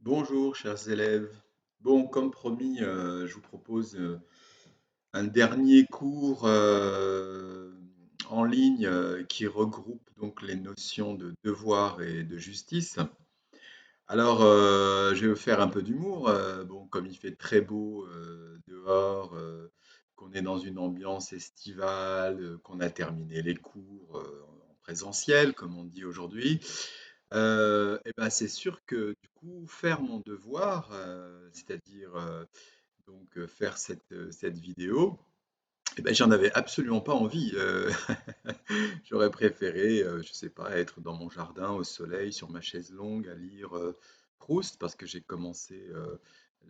Bonjour chers élèves. Bon, comme promis, je vous propose un dernier cours en ligne qui regroupe donc les notions de devoir et de justice. Alors, je vais vous faire un peu d'humour. Bon, comme il fait très beau dehors, qu'on est dans une ambiance estivale, qu'on a terminé les cours en présentiel, comme on dit aujourd'hui. Et ben, c'est sûr que du coup, faire mon devoir, c'est-à-dire, faire cette vidéo, et ben, j'en avais absolument pas envie, j'aurais préféré, je sais pas, être dans mon jardin au soleil, sur ma chaise longue à lire, Proust parce que j'ai commencé,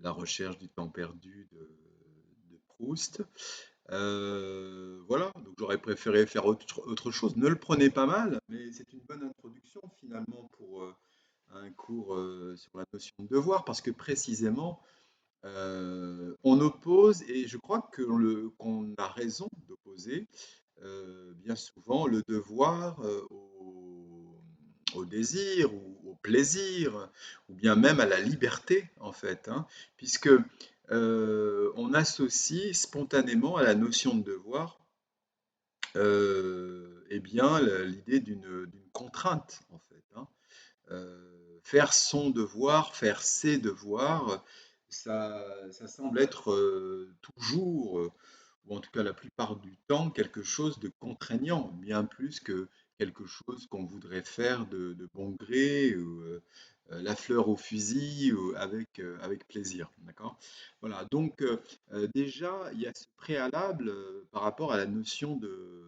La recherche du temps perdu de Proust. Voilà, donc j'aurais préféré faire autre chose. Ne le prenez pas mal, mais c'est une bonne introduction finalement pour, un cours sur la notion de devoir, parce que précisément, on oppose, et je crois qu'on a raison d'opposer bien souvent le devoir au désir ou au plaisir, ou bien même à la liberté, en fait, hein, puisque on associe spontanément à la notion de devoir eh bien, l'idée d'une contrainte, en fait, hein. Faire son devoir, faire ses devoirs, ça semble être toujours, ou en tout cas la plupart du temps, quelque chose de contraignant, bien plus que quelque chose qu'on voudrait faire de bon gré, ou la fleur au fusil, ou avec plaisir. D'accord? Voilà, donc déjà, il y a ce préalable par rapport à la notion de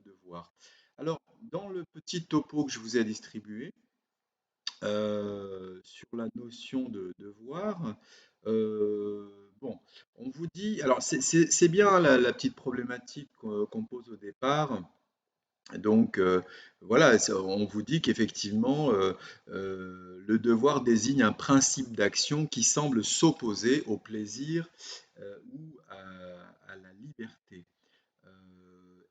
devoir. Alors, dans le petit topo que je vous ai distribué, sur la notion de devoir, bon, on vous dit, alors c'est bien la petite problématique qu'on pose au départ. Donc voilà, on vous dit qu'effectivement, le devoir désigne un principe d'action qui semble s'opposer au plaisir ou à la liberté.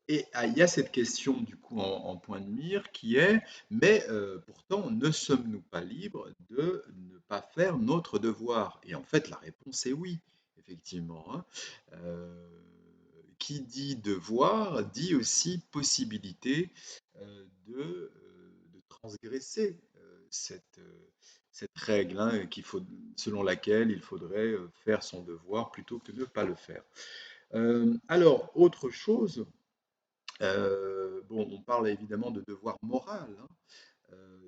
Il y a cette question du coup en point de mire qui est, mais pourtant ne sommes-nous pas libres de ne pas faire notre devoir? Et en fait la réponse est oui, effectivement, hein. Qui dit devoir dit aussi possibilité de transgresser cette règle, hein, selon laquelle il faudrait faire son devoir plutôt que de ne pas le faire. Alors, autre chose, bon, on parle évidemment de devoir moral, hein.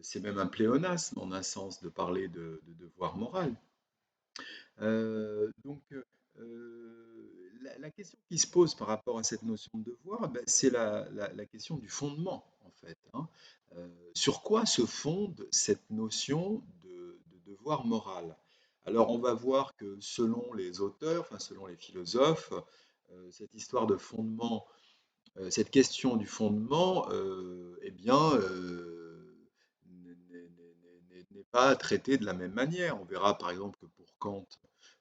C'est même un pléonasme en un sens de parler de devoir moral. La question qui se pose par rapport à cette notion de devoir, ben, c'est la question du fondement, en fait, hein. Sur quoi se fonde cette notion de devoir moral? Alors, on va voir que selon les auteurs, enfin selon les philosophes, cette histoire de fondement, cette question du fondement, eh bien, n'est pas traitée de la même manière. On verra par exemple que pour Kant,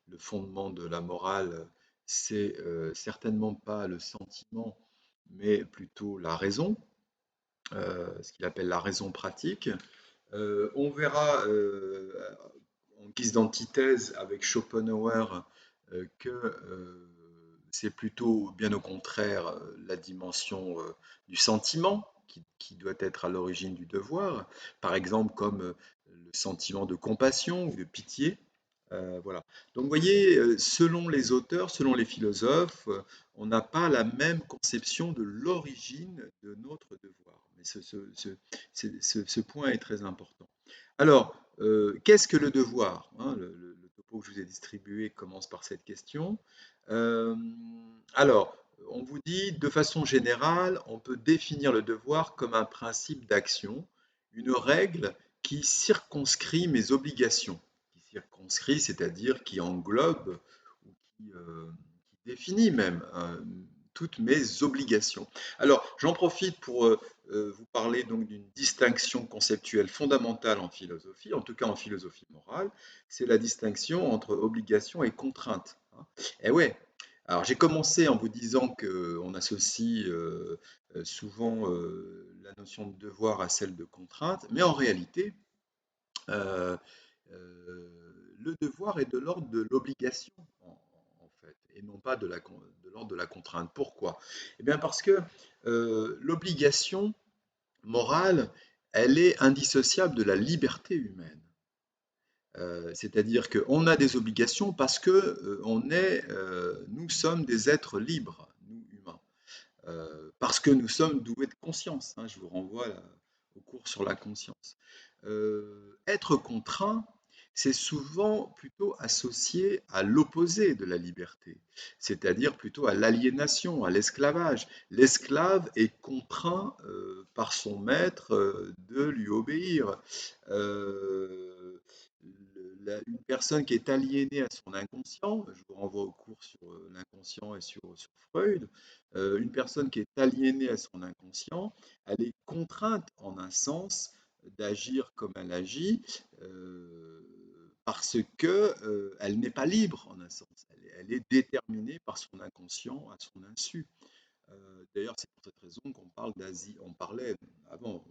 le fondement de la morale, c'est certainement pas le sentiment, mais plutôt la raison, ce qu'il appelle la raison pratique. On verra en guise d'antithèse avec Schopenhauer que c'est plutôt, bien au contraire, la dimension du sentiment qui doit être à l'origine du devoir, par exemple comme le sentiment de compassion ou de pitié. Voilà. Donc vous voyez, selon les auteurs, selon les philosophes, on n'a pas la même conception de l'origine de notre devoir. Mais ce point est très important. Alors, qu'est-ce que le devoir? Hein, le topo que je vous ai distribué commence par cette question. Euh, alors, on vous dit, de façon générale, on peut définir le devoir comme un principe d'action, une règle qui circonscrit mes obligations. Qui circonscrit, c'est-à-dire qui englobe ou qui définit même toutes mes obligations. Alors, j'en profite pour vous parler donc d'une distinction conceptuelle fondamentale en philosophie, en tout cas en philosophie morale, c'est la distinction entre obligation et contrainte, hein. Et ouais, alors j'ai commencé en vous disant qu'on associe souvent la notion de devoir à celle de contrainte, mais en réalité, euh, le devoir est de l'ordre de l'obligation, en fait, et non pas de l'ordre de la contrainte. Pourquoi? Eh bien parce que l'obligation morale, elle est indissociable de la liberté humaine. C'est-à-dire qu'on a des obligations parce que nous sommes des êtres libres, nous humains. Parce que nous sommes doués de conscience, hein. Je vous renvoie au cours sur la conscience. Être contraint, c'est souvent plutôt associé à l'opposé de la liberté, c'est-à-dire plutôt à l'aliénation, à l'esclavage. L'esclave est contraint par son maître de lui obéir. Euh, une personne qui est aliénée à son inconscient, je vous renvoie au cours sur l'inconscient et sur Freud, une personne qui est aliénée à son inconscient, elle est contrainte en un sens d'agir comme elle agit parce que elle n'est pas libre en un sens. Elle est déterminée par son inconscient à son insu. D'ailleurs, c'est pour cette raison qu'on parle d'asile. On parlait avant,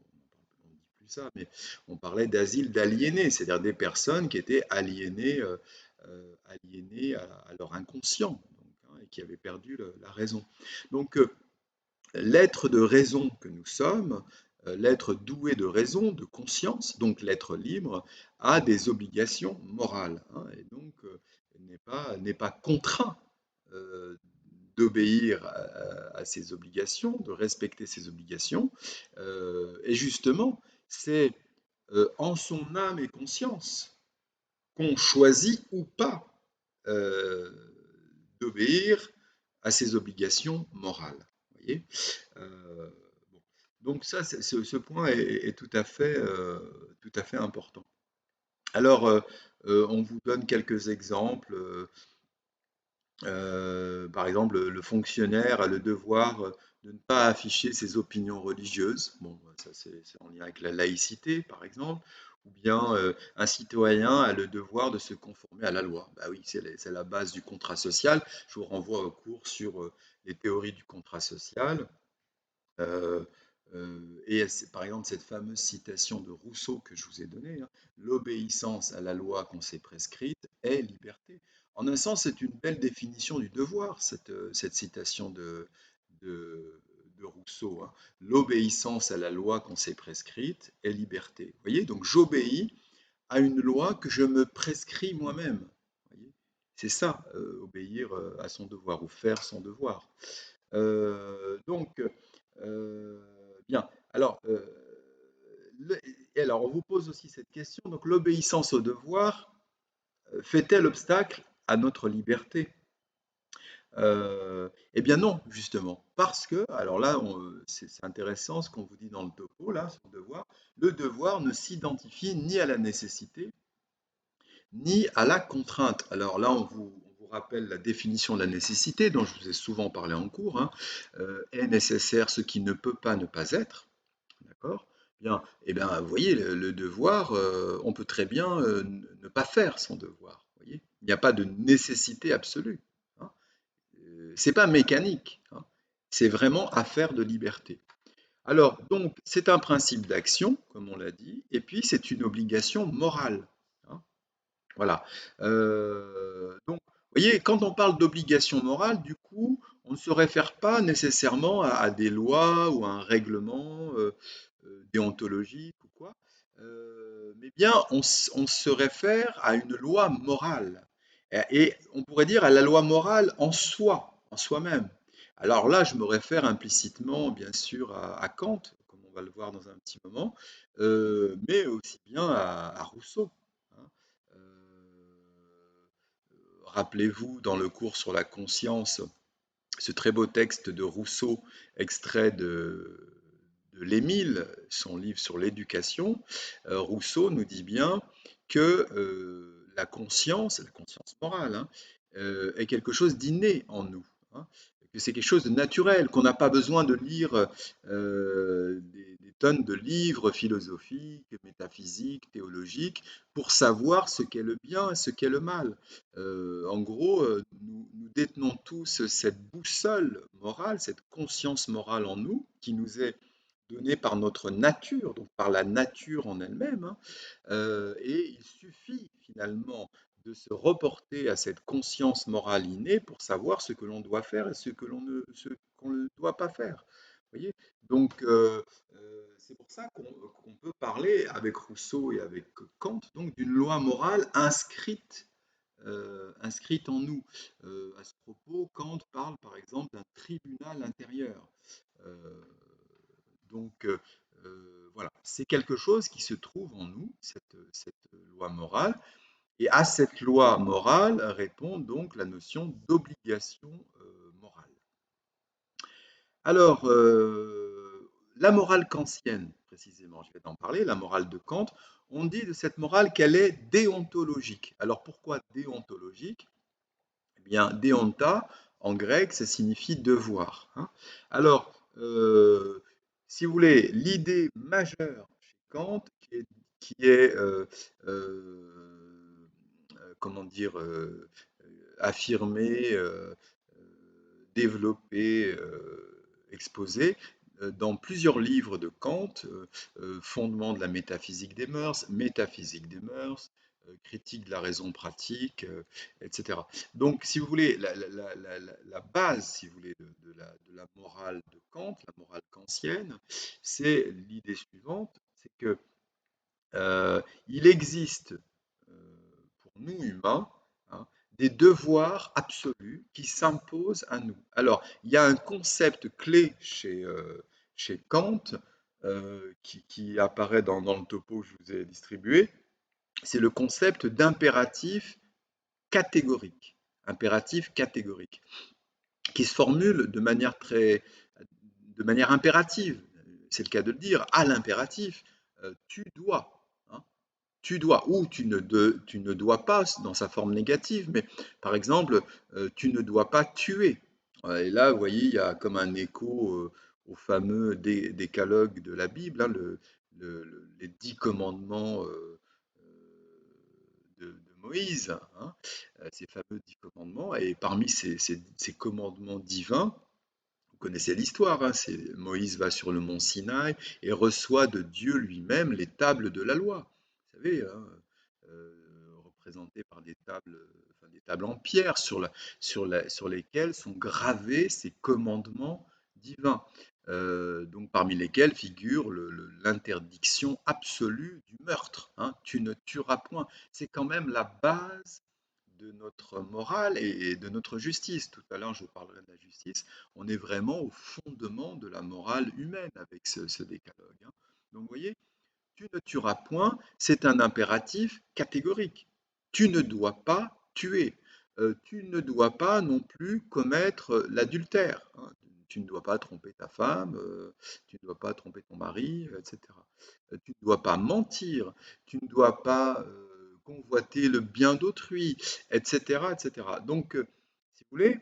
on ne dit plus ça, mais on parlait d'asile d'aliénés, c'est-à-dire des personnes qui étaient aliénées à leur inconscient, donc, hein, et qui avaient perdu la raison. Donc, l'être de raison que nous sommes, l'être doué de raison, de conscience, donc l'être libre, a des obligations morales, hein, et donc n'est pas contraint euh, d'obéir à ses obligations, de respecter ses obligations. Et justement, c'est en son âme et conscience qu'on choisit ou pas euh, d'obéir à ses obligations morales. Voyez. Bon. Donc ça, ce point est tout à fait important. Alors, on vous donne quelques exemples. Par exemple, le fonctionnaire a le devoir de ne pas afficher ses opinions religieuses. Bon, ça c'est en lien avec la laïcité, par exemple. Ou bien un citoyen a le devoir de se conformer à la loi. Bah oui, c'est la base du contrat social. Je vous renvoie au cours sur les théories du contrat social. Euh, et c'est par exemple cette fameuse citation de Rousseau que je vous ai donnée, hein, l'obéissance à la loi qu'on s'est prescrite est liberté. En un sens, c'est une belle définition du devoir, cette citation de, de Rousseau, hein. L'obéissance à la loi qu'on s'est prescrite est liberté. Vous voyez, donc j'obéis à une loi que je me prescris moi-même. Vous voyez. C'est ça, obéir à son devoir ou faire son devoir. Donc, euh, bien. Alors, et alors, on vous pose aussi cette question. Donc, l'obéissance au devoir fait-elle obstacle à notre liberté? Eh bien non, justement, parce que, alors là, c'est intéressant ce qu'on vous dit dans le topo, là, sur le devoir ne s'identifie ni à la nécessité, ni à la contrainte. Alors là, on vous rappelle la définition de la nécessité dont je vous ai souvent parlé en cours, hein. Est nécessaire ce qui ne peut pas ne pas être. D'accord? Bien, eh bien, vous voyez, le devoir, on peut très bien ne pas faire son devoir. Vous voyez? Il n'y a pas de nécessité absolue, hein. C'est pas mécanique, hein. C'est vraiment affaire de liberté. Alors, donc, c'est un principe d'action, comme on l'a dit, et puis c'est une obligation morale, hein. Voilà. Donc, vous voyez, quand on parle d'obligation morale, du coup, on ne se réfère pas nécessairement à des lois ou à un règlement déontologique ou quoi, mais bien on se réfère à une loi morale. Et on pourrait dire à la loi morale en soi, en soi-même. Alors là, je me réfère implicitement, bien sûr, à Kant, comme on va le voir dans un petit moment, mais aussi bien à Rousseau, hein. Rappelez-vous, dans le cours sur la conscience, ce très beau texte de Rousseau, extrait de l'Émile, son livre sur l'éducation, Rousseau nous dit bien que la conscience morale, hein, est quelque chose d'inné en nous, hein, que c'est quelque chose de naturel, qu'on n'a pas besoin de lire des tonnes de livres philosophiques, métaphysiques, théologiques, pour savoir ce qu'est le bien et ce qu'est le mal. En gros, nous détenons tous cette boussole morale, cette conscience morale en nous, qui nous est donné par notre nature, donc par la nature en elle-même, hein. Et il suffit finalement de se reporter à cette conscience morale innée pour savoir ce que l'on doit faire et ce qu'on ne doit pas faire. Voyez? Donc, c'est pour ça qu'on peut parler avec Rousseau et avec Kant donc d'une loi morale inscrite en nous. À ce propos, Kant parle par exemple d'un tribunal intérieur. Euh, voilà, c'est quelque chose qui se trouve en nous, cette loi morale, et à cette loi morale répond donc la notion d'obligation morale. Alors, la morale kantienne, précisément, je vais t'en parler, la morale de Kant, on dit de cette morale qu'elle est déontologique. Alors pourquoi déontologique? Eh bien, déonta, en grec, ça signifie devoir, hein. Alors, si vous voulez, l'idée majeure chez Kant, qui est comment dire, affirmée, développée, exposée, dans plusieurs livres de Kant, Fondement de la métaphysique des mœurs, Métaphysique des mœurs, Critique de la raison pratique, etc. Donc, si vous voulez, la base, si vous voulez, de la morale de Kant, la morale kantienne, c'est l'idée suivante, c'est que il existe pour nous humains, hein, des devoirs absolus qui s'imposent à nous. Alors, il y a un concept clé chez Kant qui apparaît dans le topo que je vous ai distribué, c'est le concept d'impératif catégorique. Impératif catégorique, qui se formule de manière impérative, c'est le cas de le dire, à l'impératif, tu dois, hein, tu dois, ou tu ne dois pas dans sa forme négative, mais par exemple, tu ne dois pas tuer. Et là, vous voyez, il y a comme un écho au fameux décalogue de la Bible, hein, les 10 commandements de Moïse, hein, ces fameux 10 commandements. Et parmi ces commandements divins, vous connaissez l'histoire, hein, Moïse va sur le mont Sinaï et reçoit de Dieu lui-même les tables de la loi. Vous savez, hein, représentées par des tables en pierre sur lesquelles sont gravés ces commandements divins. Donc parmi lesquels figure l'interdiction absolue du meurtre, hein. Tu ne tueras point. C'est quand même la base de notre morale et de notre justice. Tout à l'heure, je vous parlerai de la justice. On est vraiment au fondement de la morale humaine avec ce décalogue, hein. Donc, vous voyez, tu ne tueras point, c'est un impératif catégorique. Tu ne dois pas tuer. Tu ne dois pas non plus commettre l'adultère, hein. Tu ne dois pas tromper ta femme, tu ne dois pas tromper ton mari, etc. Tu ne dois pas mentir, tu ne dois pas convoiter le bien d'autrui, etc., etc. Donc, si vous voulez,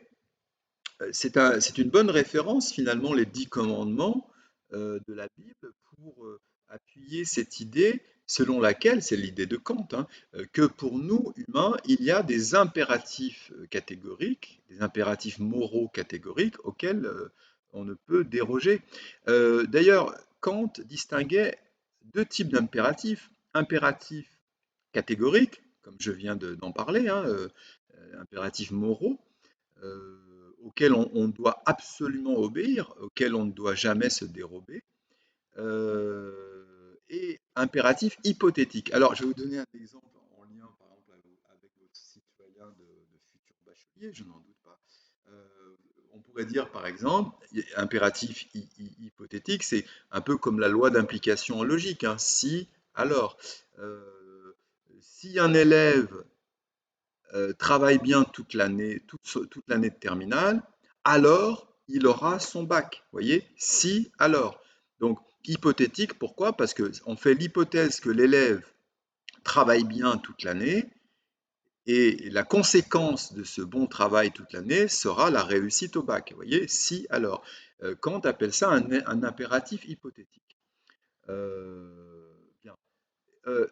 c'est une bonne référence finalement, les 10 commandements de la Bible pour appuyer cette idée selon laquelle, c'est l'idée de Kant, hein, que pour nous humains, il y a des impératifs catégoriques, des impératifs moraux catégoriques auxquels on ne peut déroger. D'ailleurs, Kant distinguait deux types d'impératifs. Impératifs catégoriques, comme je viens d'en parler, hein, impératifs moraux, auxquels on doit absolument obéir, auxquels on ne doit jamais se dérober, et impératif hypothétique. Alors, je vais vous donner un exemple en lien, par exemple, avec votre citoyen de futur bachelier, je n'en doute pas. On pourrait dire, par exemple, impératif hypothétique, c'est un peu comme la loi d'implication en logique, hein. Si, alors, si un élève travaille bien toute l'année de terminale, alors il aura son bac. Vous voyez? Si, alors. Donc, hypothétique, pourquoi? Parce qu'on fait l'hypothèse que l'élève travaille bien toute l'année et la conséquence de ce bon travail toute l'année sera la réussite au bac. Vous voyez? Si, alors. Kant appelle ça un impératif hypothétique. Bien. Euh,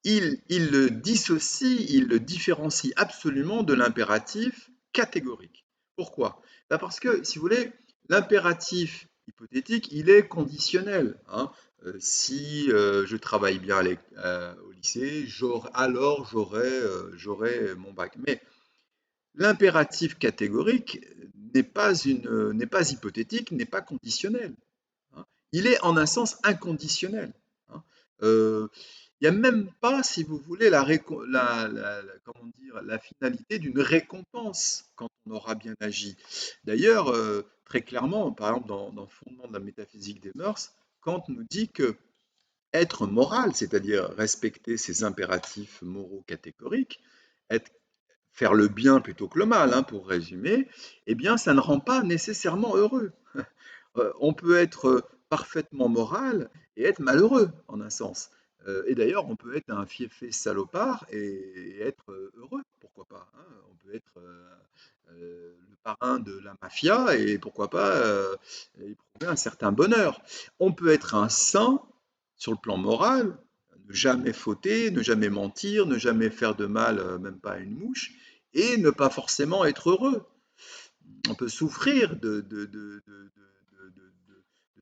il le dissocie, il le différencie absolument de l'impératif catégorique. Pourquoi? Ben parce que, si vous voulez, l'impératif hypothétique, il est conditionnel, hein. Si je travaille bien au lycée, alors j'aurai mon bac. Mais l'impératif catégorique n'est pas hypothétique, n'est pas conditionnel, hein. Il est en un sens inconditionnel, hein. Euh, il n'y a même pas, si vous voulez, comment dire, la finalité d'une récompense quand on aura bien agi. D'ailleurs, très clairement, par exemple, dans le fondement de la métaphysique des mœurs, Kant nous dit que être moral, c'est-à-dire respecter ses impératifs moraux catégoriques, être faire le bien plutôt que le mal, hein, pour résumer, eh bien, ça ne rend pas nécessairement heureux. On peut être parfaitement moral et être malheureux, en un sens. Et d'ailleurs, on peut être un fiefé salopard et être heureux, pourquoi pas, hein. On peut être le parrain de la mafia et pourquoi pas éprouver un certain bonheur. On peut être un saint sur le plan moral, ne jamais fauter, ne jamais mentir, ne jamais faire de mal, même pas à une mouche, et ne pas forcément être heureux. On peut souffrir de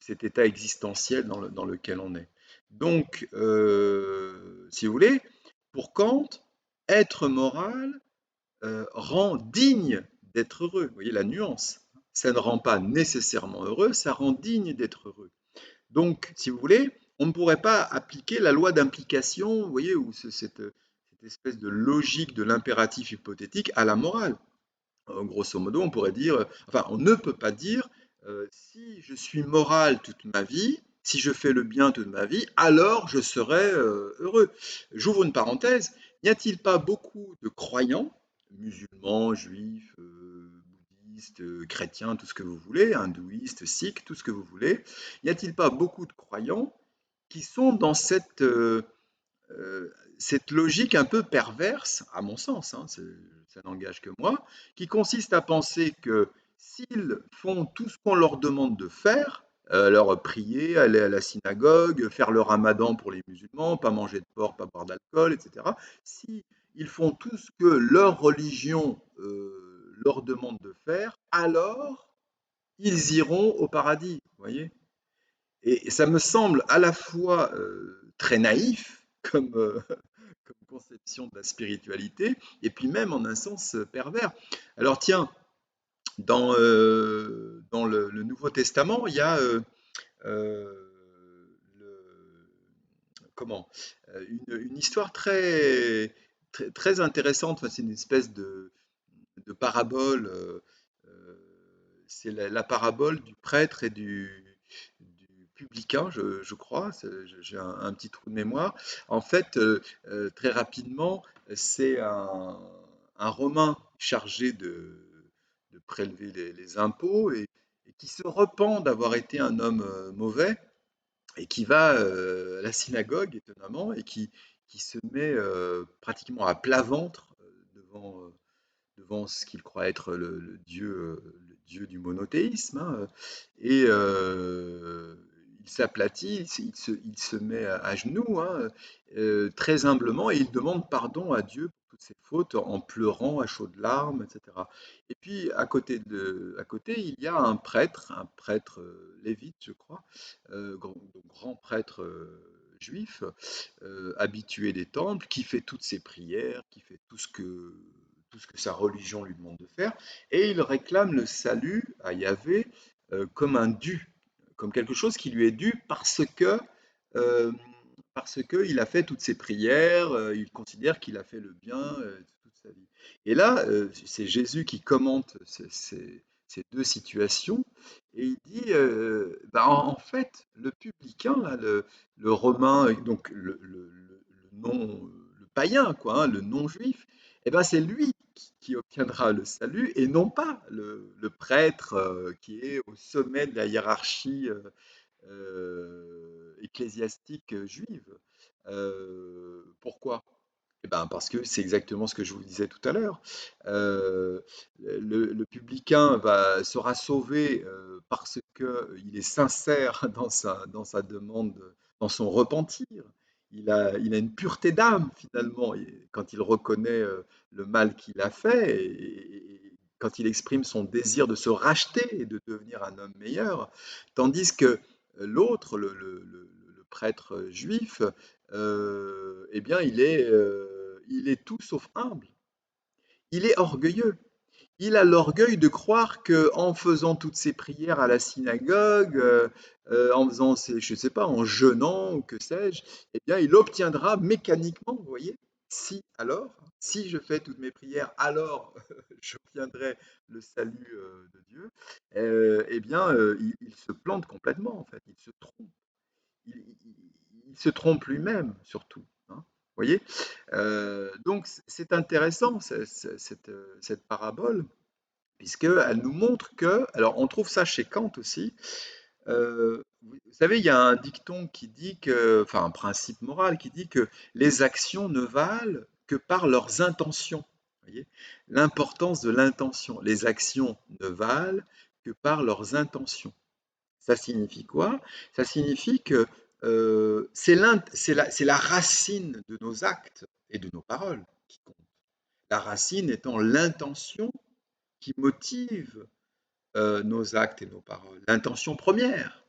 cet état existentiel dans lequel on est. Donc, si vous voulez, pour Kant, être moral rend digne d'être heureux. Vous voyez la nuance. Ça ne rend pas nécessairement heureux, ça rend digne d'être heureux. Donc, si vous voulez, on ne pourrait pas appliquer la loi d'implication, vous voyez, ou cette espèce de logique de l'impératif hypothétique à la morale. Grosso modo, on pourrait dire, enfin, on ne peut pas dire, si je suis moral toute ma vie, si je fais le bien toute ma vie, alors je serai heureux. J'ouvre une parenthèse, n'y a-t-il pas beaucoup de croyants, musulmans, juifs, bouddhistes, chrétiens, tout ce que vous voulez, hindouistes, sikhs, tout ce que vous voulez, n'y a-t-il pas beaucoup de croyants qui sont dans cette logique un peu perverse, à mon sens, hein, ça n'engage que moi, qui consiste à penser que s'ils font tout ce qu'on leur demande de faire, leur prier, aller à la synagogue, faire le ramadan pour les musulmans, pas manger de porc, pas boire d'alcool, etc., si ils font tout ce que leur religion leur demande de faire, alors ils iront au paradis, vous voyez? Et ça me semble à la fois très naïf comme conception de la spiritualité, et puis même en un sens pervers. Alors tiens, dans le Nouveau Testament, il y a euh, le- comment, une histoire très intéressante. Enfin, c'est une espèce de parabole. Euh, c'est la parabole du prêtre et du publicain, je crois. J'ai un petit trou de mémoire. En fait, très rapidement, c'est un Romain chargé de prélever les impôts et qui se repent d'avoir été un homme mauvais et qui va à la synagogue, étonnamment, et qui se met pratiquement à plat ventre devant ce qu'il croit être le Dieu du monothéisme, hein, et il s'aplatit, il se met à genoux, hein, très humblement, et il demande pardon à Dieu pour toutes ses fautes en pleurant à chaudes larmes, etc. Et puis à côté, il y a un prêtre lévite, je crois, grand prêtre juif, habitué des temples, qui fait toutes ses prières, qui fait tout ce que sa religion lui demande de faire, et il réclame le salut à Yahvé comme un dû, comme quelque chose qui lui est dû euh, parce que il a fait toutes ses prières, il considère qu'il a fait le bien toute sa vie. Et là, c'est Jésus qui commente ces deux situations, et il dit, bah, en fait, le publicain, là, le romain, donc le non, le païen, quoi, hein, le non-juif, eh ben, c'est lui qui obtiendra le salut et non pas le prêtre qui est au sommet de la hiérarchie ecclésiastique juive. Pourquoi? Eh ben, parce que c'est exactement ce que je vous disais tout à l'heure. Le publicain sera sauvé parce qu'il est sincère dans sa demande, dans son repentir. Il a une pureté d'âme finalement quand il reconnaît le mal qu'il a fait quand il exprime son désir de se racheter et de devenir un homme meilleur, tandis que l'autre, le prêtre juif, eh bien, il est tout sauf humble. Il est orgueilleux. Il a l'orgueil de croire que en faisant toutes ses prières à la synagogue, en faisant ses, je sais pas, en jeûnant ou que sais-je, eh bien, il obtiendra mécaniquement, vous voyez, si je fais toutes mes prières, alors j'obtiendrai le salut de Dieu. Eh bien, il se plante complètement, en fait, il se trompe. Il se trompe lui-même, surtout, hein, vous voyez? Donc, c'est intéressant, cette parabole puisqu'elle nous montre que, alors on trouve ça chez Kant aussi, vous savez, il y a un dicton qui dit que, enfin un principe moral qui dit que les actions ne valent que par leurs intentions. Vous voyez? L'importance de l'intention. Les actions ne valent que par leurs intentions. Ça signifie quoi? Ça signifie que c'est la racine de nos actes et de nos paroles qui compte. La racine étant l'intention qui motive nos actes et nos paroles. L'intention première,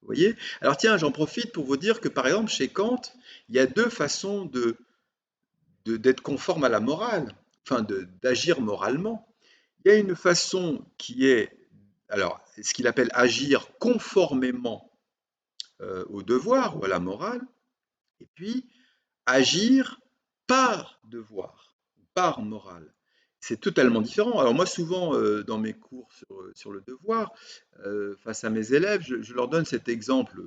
vous voyez? Alors tiens, j'en profite pour vous dire que par exemple chez Kant, il y a deux façons d'être conforme à la morale, enfin d'agir moralement. Il y a une façon qui est, alors, ce qu'il appelle agir conformément au devoir ou à la morale, et puis agir par devoir, par morale. C'est totalement différent. Alors moi, souvent, dans mes cours sur le devoir, face à mes élèves, je leur donne cet exemple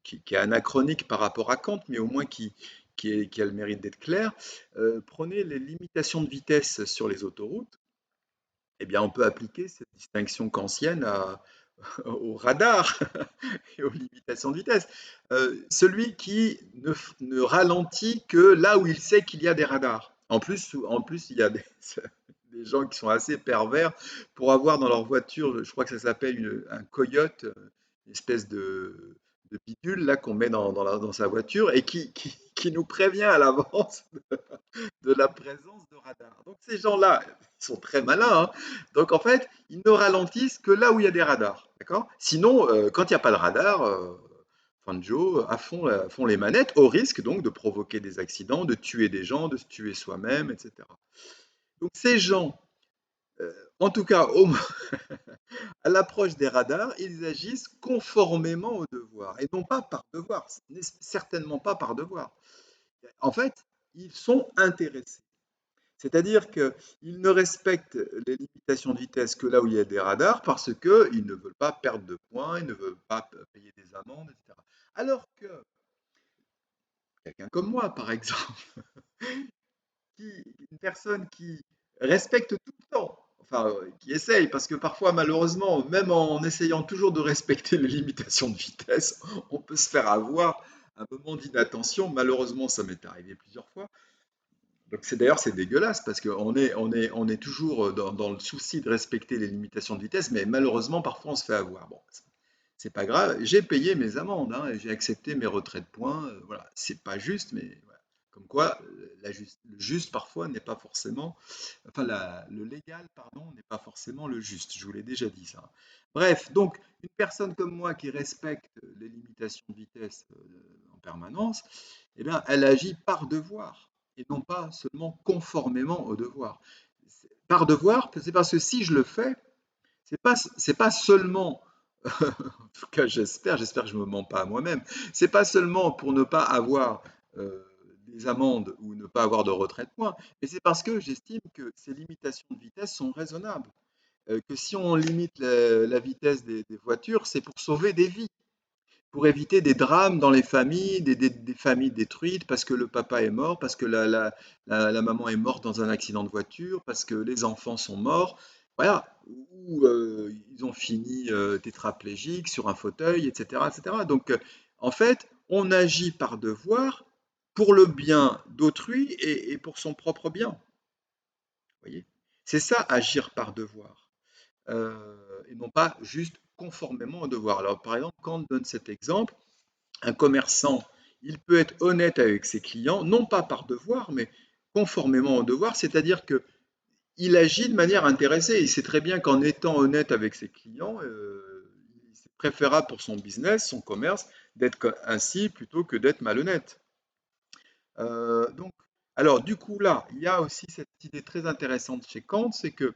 qui est anachronique par rapport à Kant, mais au moins qui a le mérite d'être clair. Prenez les limitations de vitesse sur les autoroutes. Eh bien, on peut appliquer cette distinction kantienne au radar et aux limitations de vitesse. Celui qui ne ralentit que là où il sait qu'il y a des radars. En plus il y a des gens qui sont assez pervers pour avoir dans leur voiture, je crois que ça s'appelle un coyote, une espèce de bidule là qu'on met dans sa voiture et qui nous prévient à l'avance de la présence de radars. Donc ces gens-là, ils sont très malins, hein. Donc en fait, ils ne ralentissent que là où il y a des radars, d'accord? Sinon, quand il n'y a pas de radar, Joe, à fond les manettes, au risque donc de provoquer des accidents, de tuer des gens, de se tuer soi-même, etc. Donc ces gens, en tout cas, à l'approche des radars, ils agissent conformément au devoir, et non pas par devoir, certainement pas par devoir. En fait, ils sont intéressés. C'est-à-dire qu'ils ne respectent les limitations de vitesse que là où il y a des radars parce qu'ils ne veulent pas perdre de points, ils ne veulent pas payer des amendes, etc. Alors que quelqu'un comme moi, par exemple, une personne qui respecte tout le temps, enfin qui essaye, parce que parfois malheureusement, même en essayant toujours de respecter les limitations de vitesse, on peut se faire avoir un moment d'inattention. Malheureusement, ça m'est arrivé plusieurs fois. Donc c'est dégueulasse parce on est toujours dans le souci de respecter les limitations de vitesse, mais malheureusement parfois on se fait avoir. Bon, c'est pas grave. J'ai payé mes amendes, hein, et j'ai accepté mes retraits de points. Voilà, c'est pas juste, mais voilà. Comme quoi le juste parfois n'est pas forcément, enfin le légal pardon n'est pas forcément le juste. Je vous l'ai déjà dit ça. Bref, donc une personne comme moi qui respecte les limitations de vitesse en permanence, eh bien, elle agit par devoir et non pas seulement conformément au devoir. Par devoir, c'est parce que si je le fais, c'est pas seulement, en tout cas j'espère que je ne me mens pas à moi-même, c'est pas seulement pour ne pas avoir des amendes ou ne pas avoir de retrait de points, mais c'est parce que j'estime que ces limitations de vitesse sont raisonnables. Que si on limite la vitesse des voitures, c'est pour sauver des vies, pour éviter des drames dans les familles, des familles détruites parce que le papa est mort, parce que la maman est morte dans un accident de voiture, parce que les enfants sont morts, voilà, ou ils ont fini tétraplégiques sur un fauteuil, etc., etc. Donc, en fait, on agit par devoir pour le bien d'autrui et pour son propre bien. Vous voyez? C'est ça, agir par devoir. Et non pas juste conformément au devoir. Alors, par exemple, Kant donne cet exemple, un commerçant, il peut être honnête avec ses clients, non pas par devoir, mais conformément au devoir, c'est-à-dire qu'il il agit de manière intéressée. Il sait très bien qu'en étant honnête avec ses clients, c'est préférable pour son business, son commerce, d'être ainsi plutôt que d'être malhonnête. Donc, alors du coup là, il y a aussi cette idée très intéressante chez Kant, c'est que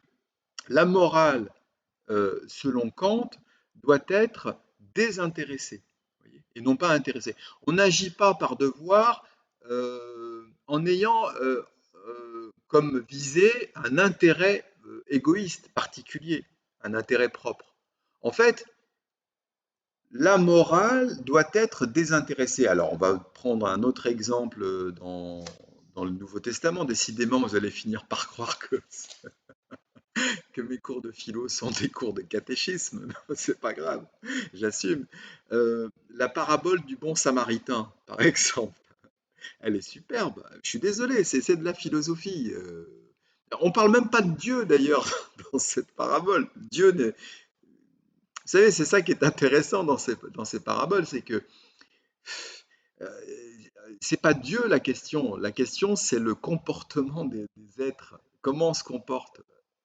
la morale, selon Kant, doit être désintéressée, voyez, et non pas intéressée. On n'agit pas par devoir en ayant comme visée un intérêt égoïste particulier, un intérêt propre. En fait, la morale doit être désintéressée. Alors, on va prendre un autre exemple dans le Nouveau Testament. Décidément, vous allez finir par croire que mes cours de philo sont des cours de catéchisme. Non, c'est pas grave, j'assume. La parabole du bon samaritain, par exemple, elle est superbe. Je suis désolé, c'est de la philosophie. On parle même pas de Dieu d'ailleurs dans cette parabole. Vous savez, c'est ça qui est intéressant dans ces paraboles, c'est que euh, c'est pas Dieu la question. La question, c'est le comportement des êtres. Comment on se comporte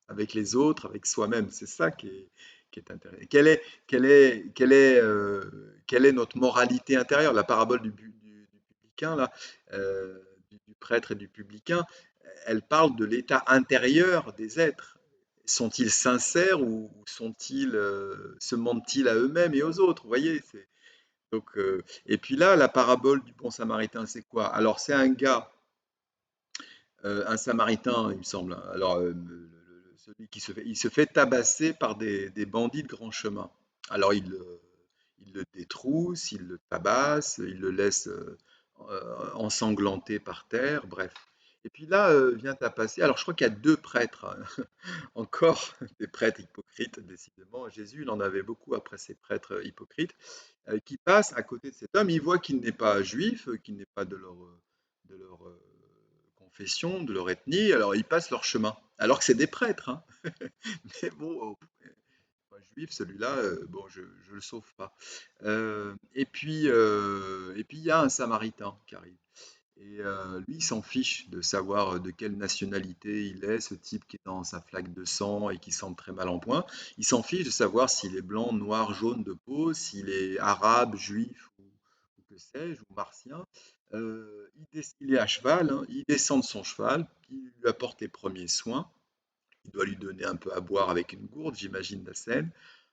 avec les autres, avec soi-même. C'est ça qui est intéressant. Quelle est notre moralité intérieure? La parabole du publicain, là, du prêtre et du publicain, elle parle de l'état intérieur des êtres. Sont-ils sincères ou se mentent-ils à eux-mêmes et aux autres? Vous voyez, donc, et puis là, la parabole du bon samaritain, c'est quoi? Alors, c'est un gars, un samaritain, il me semble, hein. Alors, celui il se fait tabasser par des bandits de grand chemin. Alors, il le détrousse, il le tabasse, il le laisse ensanglanté par terre, bref. Et puis là, vient à passer. Alors, je crois qu'il y a deux prêtres, hein. Encore des prêtres hypocrites, décidément. Jésus, il en avait beaucoup après ces prêtres hypocrites, qui passent à côté de cet homme. Il voit qu'il n'est pas juif, qu'il n'est pas de leur confession, de leur ethnie. Alors, ils passent leur chemin. Alors que c'est des prêtres, hein. Mais bon, pas juif, celui-là, bon, je le sauve pas. Et puis, il y a un Samaritain qui arrive. Et lui, il s'en fiche de savoir de quelle nationalité il est, ce type qui est dans sa flaque de sang et qui semble très mal en point. Il s'en fiche de savoir s'il est blanc, noir, jaune de peau, s'il est arabe, juif ou que sais-je, ou martien. Il est à cheval, hein, il descend de son cheval, il lui apporte les premiers soins. Il doit lui donner un peu à boire avec une gourde, j'imagine la scène.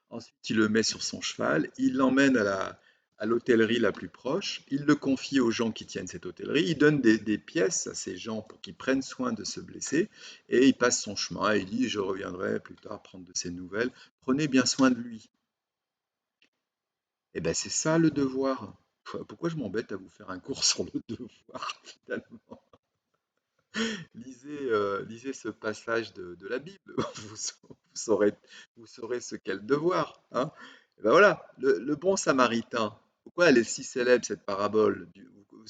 Ensuite, il le met sur son cheval, il l'emmène à l'hôtellerie la plus proche, il le confie aux gens qui tiennent cette hôtellerie, il donne des pièces à ces gens pour qu'ils prennent soin de se blesser, et il passe son chemin, et il dit, je reviendrai plus tard prendre de ses nouvelles, prenez bien soin de lui. Et ben c'est ça le devoir. Pourquoi je m'embête à vous faire un cours sur le devoir, finalement? Lisez ce passage de la Bible, saurez, vous saurez ce qu'est le devoir, hein. Et ben voilà, le bon samaritain. Pourquoi elle est si célèbre, cette parabole?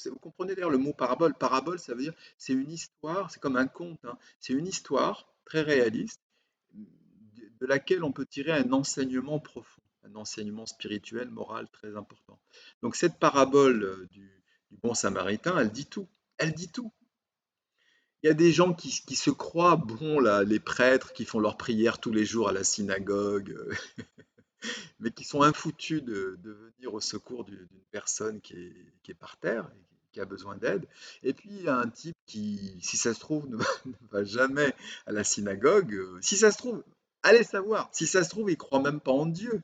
Vous comprenez d'ailleurs le mot parabole? Parabole, ça veut dire, c'est une histoire, c'est comme un conte, hein. C'est une histoire très réaliste, de laquelle on peut tirer un enseignement profond, un enseignement spirituel, moral très important. Donc cette parabole du bon samaritain, elle dit tout. Elle dit tout. Il y a des gens qui se croient bons, là, les prêtres qui font leurs prières tous les jours à la synagogue, mais qui sont infoutus de venir au secours d'une personne qui est par terre, et qui a besoin d'aide. Et puis il y a un type qui, si ça se trouve, ne va, ne va jamais à la synagogue. Si ça se trouve, allez savoir, si ça se trouve, il croit même pas en Dieu.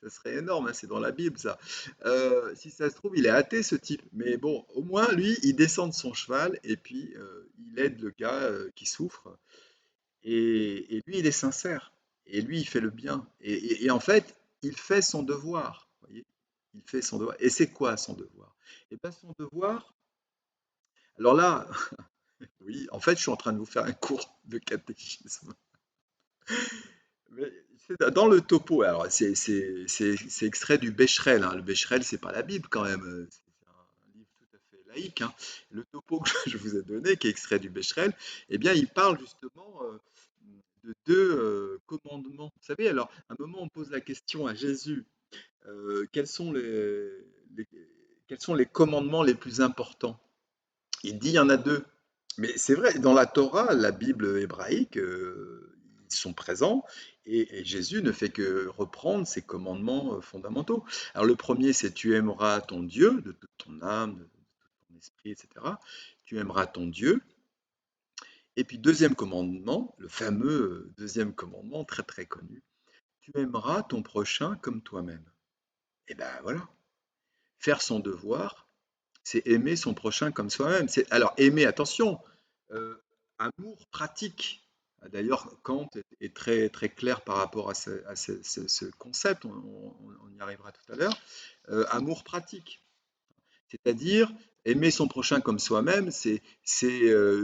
Ça serait énorme, hein, c'est dans la Bible ça. Si ça se trouve, il est athée ce type. Mais bon, au moins, lui, il descend de son cheval et puis il aide le gars qui souffre. Et lui, il est sincère. Et lui, il fait le bien. Et en fait, il fait son devoir. Voyez, il fait son devoir. Et c'est quoi son devoir? Et bien, son devoir, alors là, oui, en fait, je suis en train de vous faire un cours de catéchisme. Mais c'est dans le topo, alors c'est extrait du Becherel, hein. Le Becherel, c'est pas la Bible quand même, c'est un livre tout à fait laïque, hein. Le topo que je vous ai donné, qui est extrait du Becherel, eh bien, il parle justement de deux commandements. Vous savez, alors, à un moment, on pose la question à Jésus, les- quels sont les commandements les plus importants? Il dit, il y en a deux. Mais c'est vrai, dans la Torah, la Bible hébraïque, ils sont présents et Jésus ne fait que reprendre ses commandements fondamentaux. Alors le premier, c'est tu aimeras ton Dieu de toute ton âme, de tout ton esprit, etc. Tu aimeras ton Dieu. Et puis deuxième commandement, le fameux deuxième commandement très très connu, tu aimeras ton prochain comme toi-même. Et ben voilà, faire son devoir, c'est aimer son prochain comme soi-même. Alors, aimer, attention, euh, amour pratique. D'ailleurs, Kant est très, très clair par rapport à ce concept, on y arrivera tout à l'heure. Amour pratique, c'est-à-dire aimer son prochain comme soi-même, c'est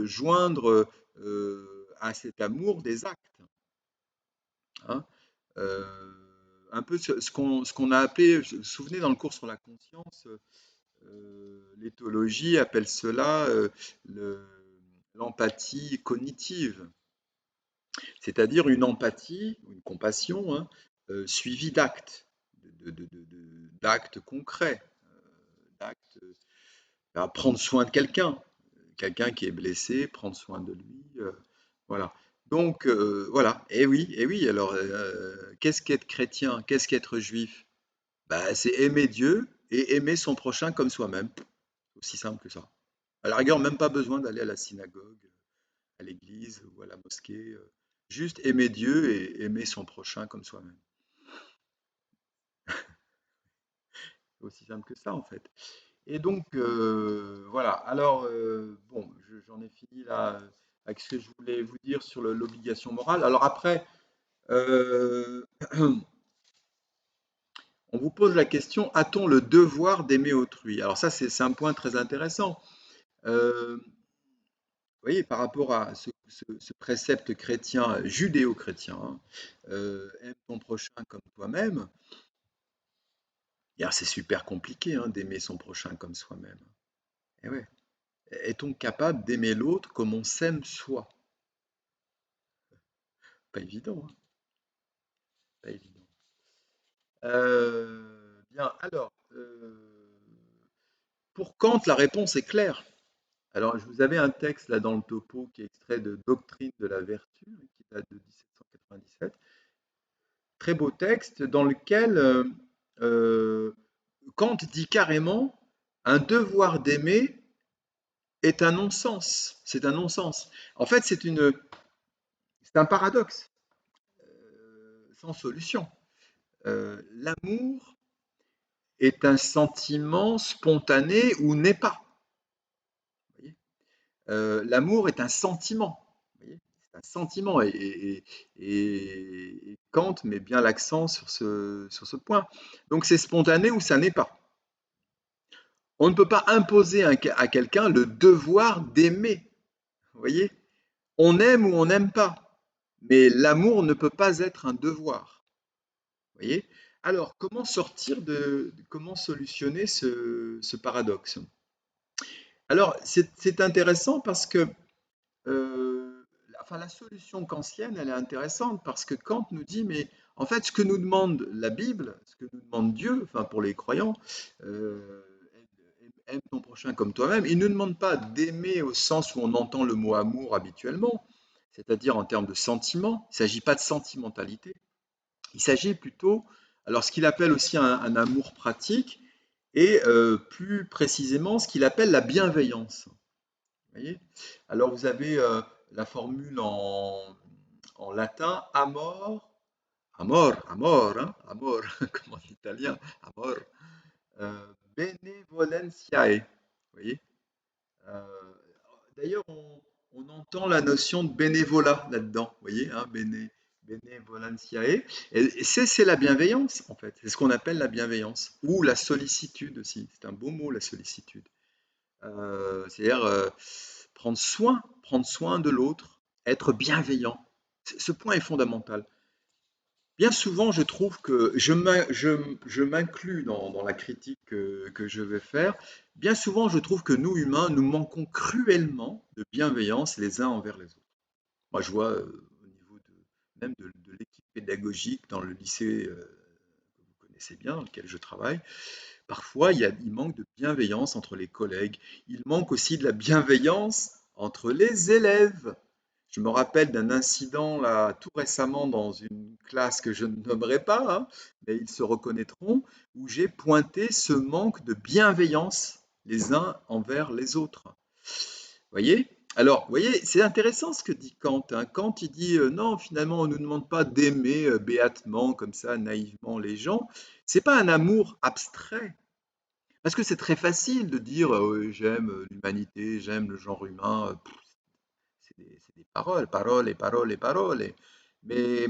joindre à cet amour des actes, hein. Euh, un peu ce qu'on a appelé, vous vous souvenez, dans le cours sur la conscience, l'éthologie appelle cela le- l'empathie cognitive, c'est-à-dire une empathie, une compassion, hein, suivie d'actes, d'actes concrets, d'actes, prendre soin de quelqu'un qui est blessé, prendre soin de lui, voilà. Donc voilà, et oui, alors qu'est-ce qu'être chrétien, qu'est-ce qu'être juif? Bah, c'est aimer Dieu et aimer son prochain comme soi-même, aussi simple que ça. À la rigueur, même pas besoin d'aller à la synagogue, à l'église ou à la mosquée. Juste aimer Dieu et aimer son prochain comme soi-même. Aussi simple que ça, en fait. Et donc, voilà. Alors, bon, j'en ai fini là avec ce que je voulais vous dire sur l'obligation morale. Alors après, euh, on vous pose la question, a-t-on le devoir d'aimer autrui? Alors ça, c'est un point très intéressant. Vous voyez, par rapport à ce précepte chrétien, judéo-chrétien, hein, aime ton prochain comme toi-même, et alors c'est super compliqué hein, d'aimer son prochain comme soi-même. Eh ouais. Est-on capable d'aimer l'autre comme on s'aime soi? Pas évident, hein, pas évident. Bien, alors, pour Kant, la réponse est claire. Alors, je vous avais un texte là dans le topo qui est extrait de Doctrine de la vertu, qui date de 1797. Très beau texte dans lequel euh, Kant dit carrément un devoir d'aimer est un non-sens. C'est un non-sens. En fait, c'est un paradoxe sans solution. L'amour est un sentiment spontané ou n'est pas. Vous voyez. L'amour est un sentiment. Vous voyez. C'est un sentiment. Et Kant met bien l'accent sur ce point. Donc c'est spontané ou ça n'est pas. On ne peut pas imposer à quelqu'un le devoir d'aimer. Vous voyez? On aime ou on n'aime pas. Mais l'amour ne peut pas être un devoir. Vous voyez? Alors, comment solutionner ce paradoxe? Alors, c'est intéressant parce que enfin, la solution kantienne, elle est intéressante parce que Kant nous dit, mais en fait, ce que nous demande la Bible, ce que nous demande Dieu, enfin pour les croyants, euh, aime ton prochain comme toi-même, il ne nous demande pas d'aimer au sens où on entend le mot amour habituellement, c'est-à-dire en termes de sentiment. Il ne s'agit pas de sentimentalité. Il s'agit plutôt, alors ce qu'il appelle aussi un amour pratique, et plus précisément ce qu'il appelle la bienveillance. Vous voyez? Alors vous avez la formule en latin amor, amor, hein, amor, comme en italien, amor, benevolentiae. Vous voyez? Euh, D'ailleurs, on entend la notion de bénévolat là-dedans. Vous voyez, hein, benevolentiae. Et c'est la bienveillance, en fait. C'est ce qu'on appelle la bienveillance. Ou la sollicitude aussi. C'est un beau mot, la sollicitude. C'est-à-dire prendre soin de l'autre, être bienveillant. Ce point est fondamental. Bien souvent, je trouve que je m'inclus dans la critique que je vais faire. Bien souvent, je trouve que nous, humains, nous manquons cruellement de bienveillance les uns envers les autres. Moi, je vois au niveau même de l'équipe pédagogique dans le lycée que vous connaissez bien, dans lequel je travaille. Parfois, il manque de bienveillance entre les collègues. Il manque aussi de la bienveillance entre les élèves. Je me rappelle d'un incident là tout récemment dans une classe que je ne nommerai pas, hein, mais ils se reconnaîtront, où j'ai pointé ce manque de bienveillance les uns envers les autres. Voyez? Alors, vous voyez, c'est intéressant ce que dit Kant, hein. Kant, il dit non, finalement, on ne nous demande pas d'aimer béatement, comme ça, naïvement les gens. C'est pas un amour abstrait. Parce que c'est très facile de dire oui, j'aime l'humanité, j'aime le genre humain. C'est des paroles, paroles et paroles et paroles. Mais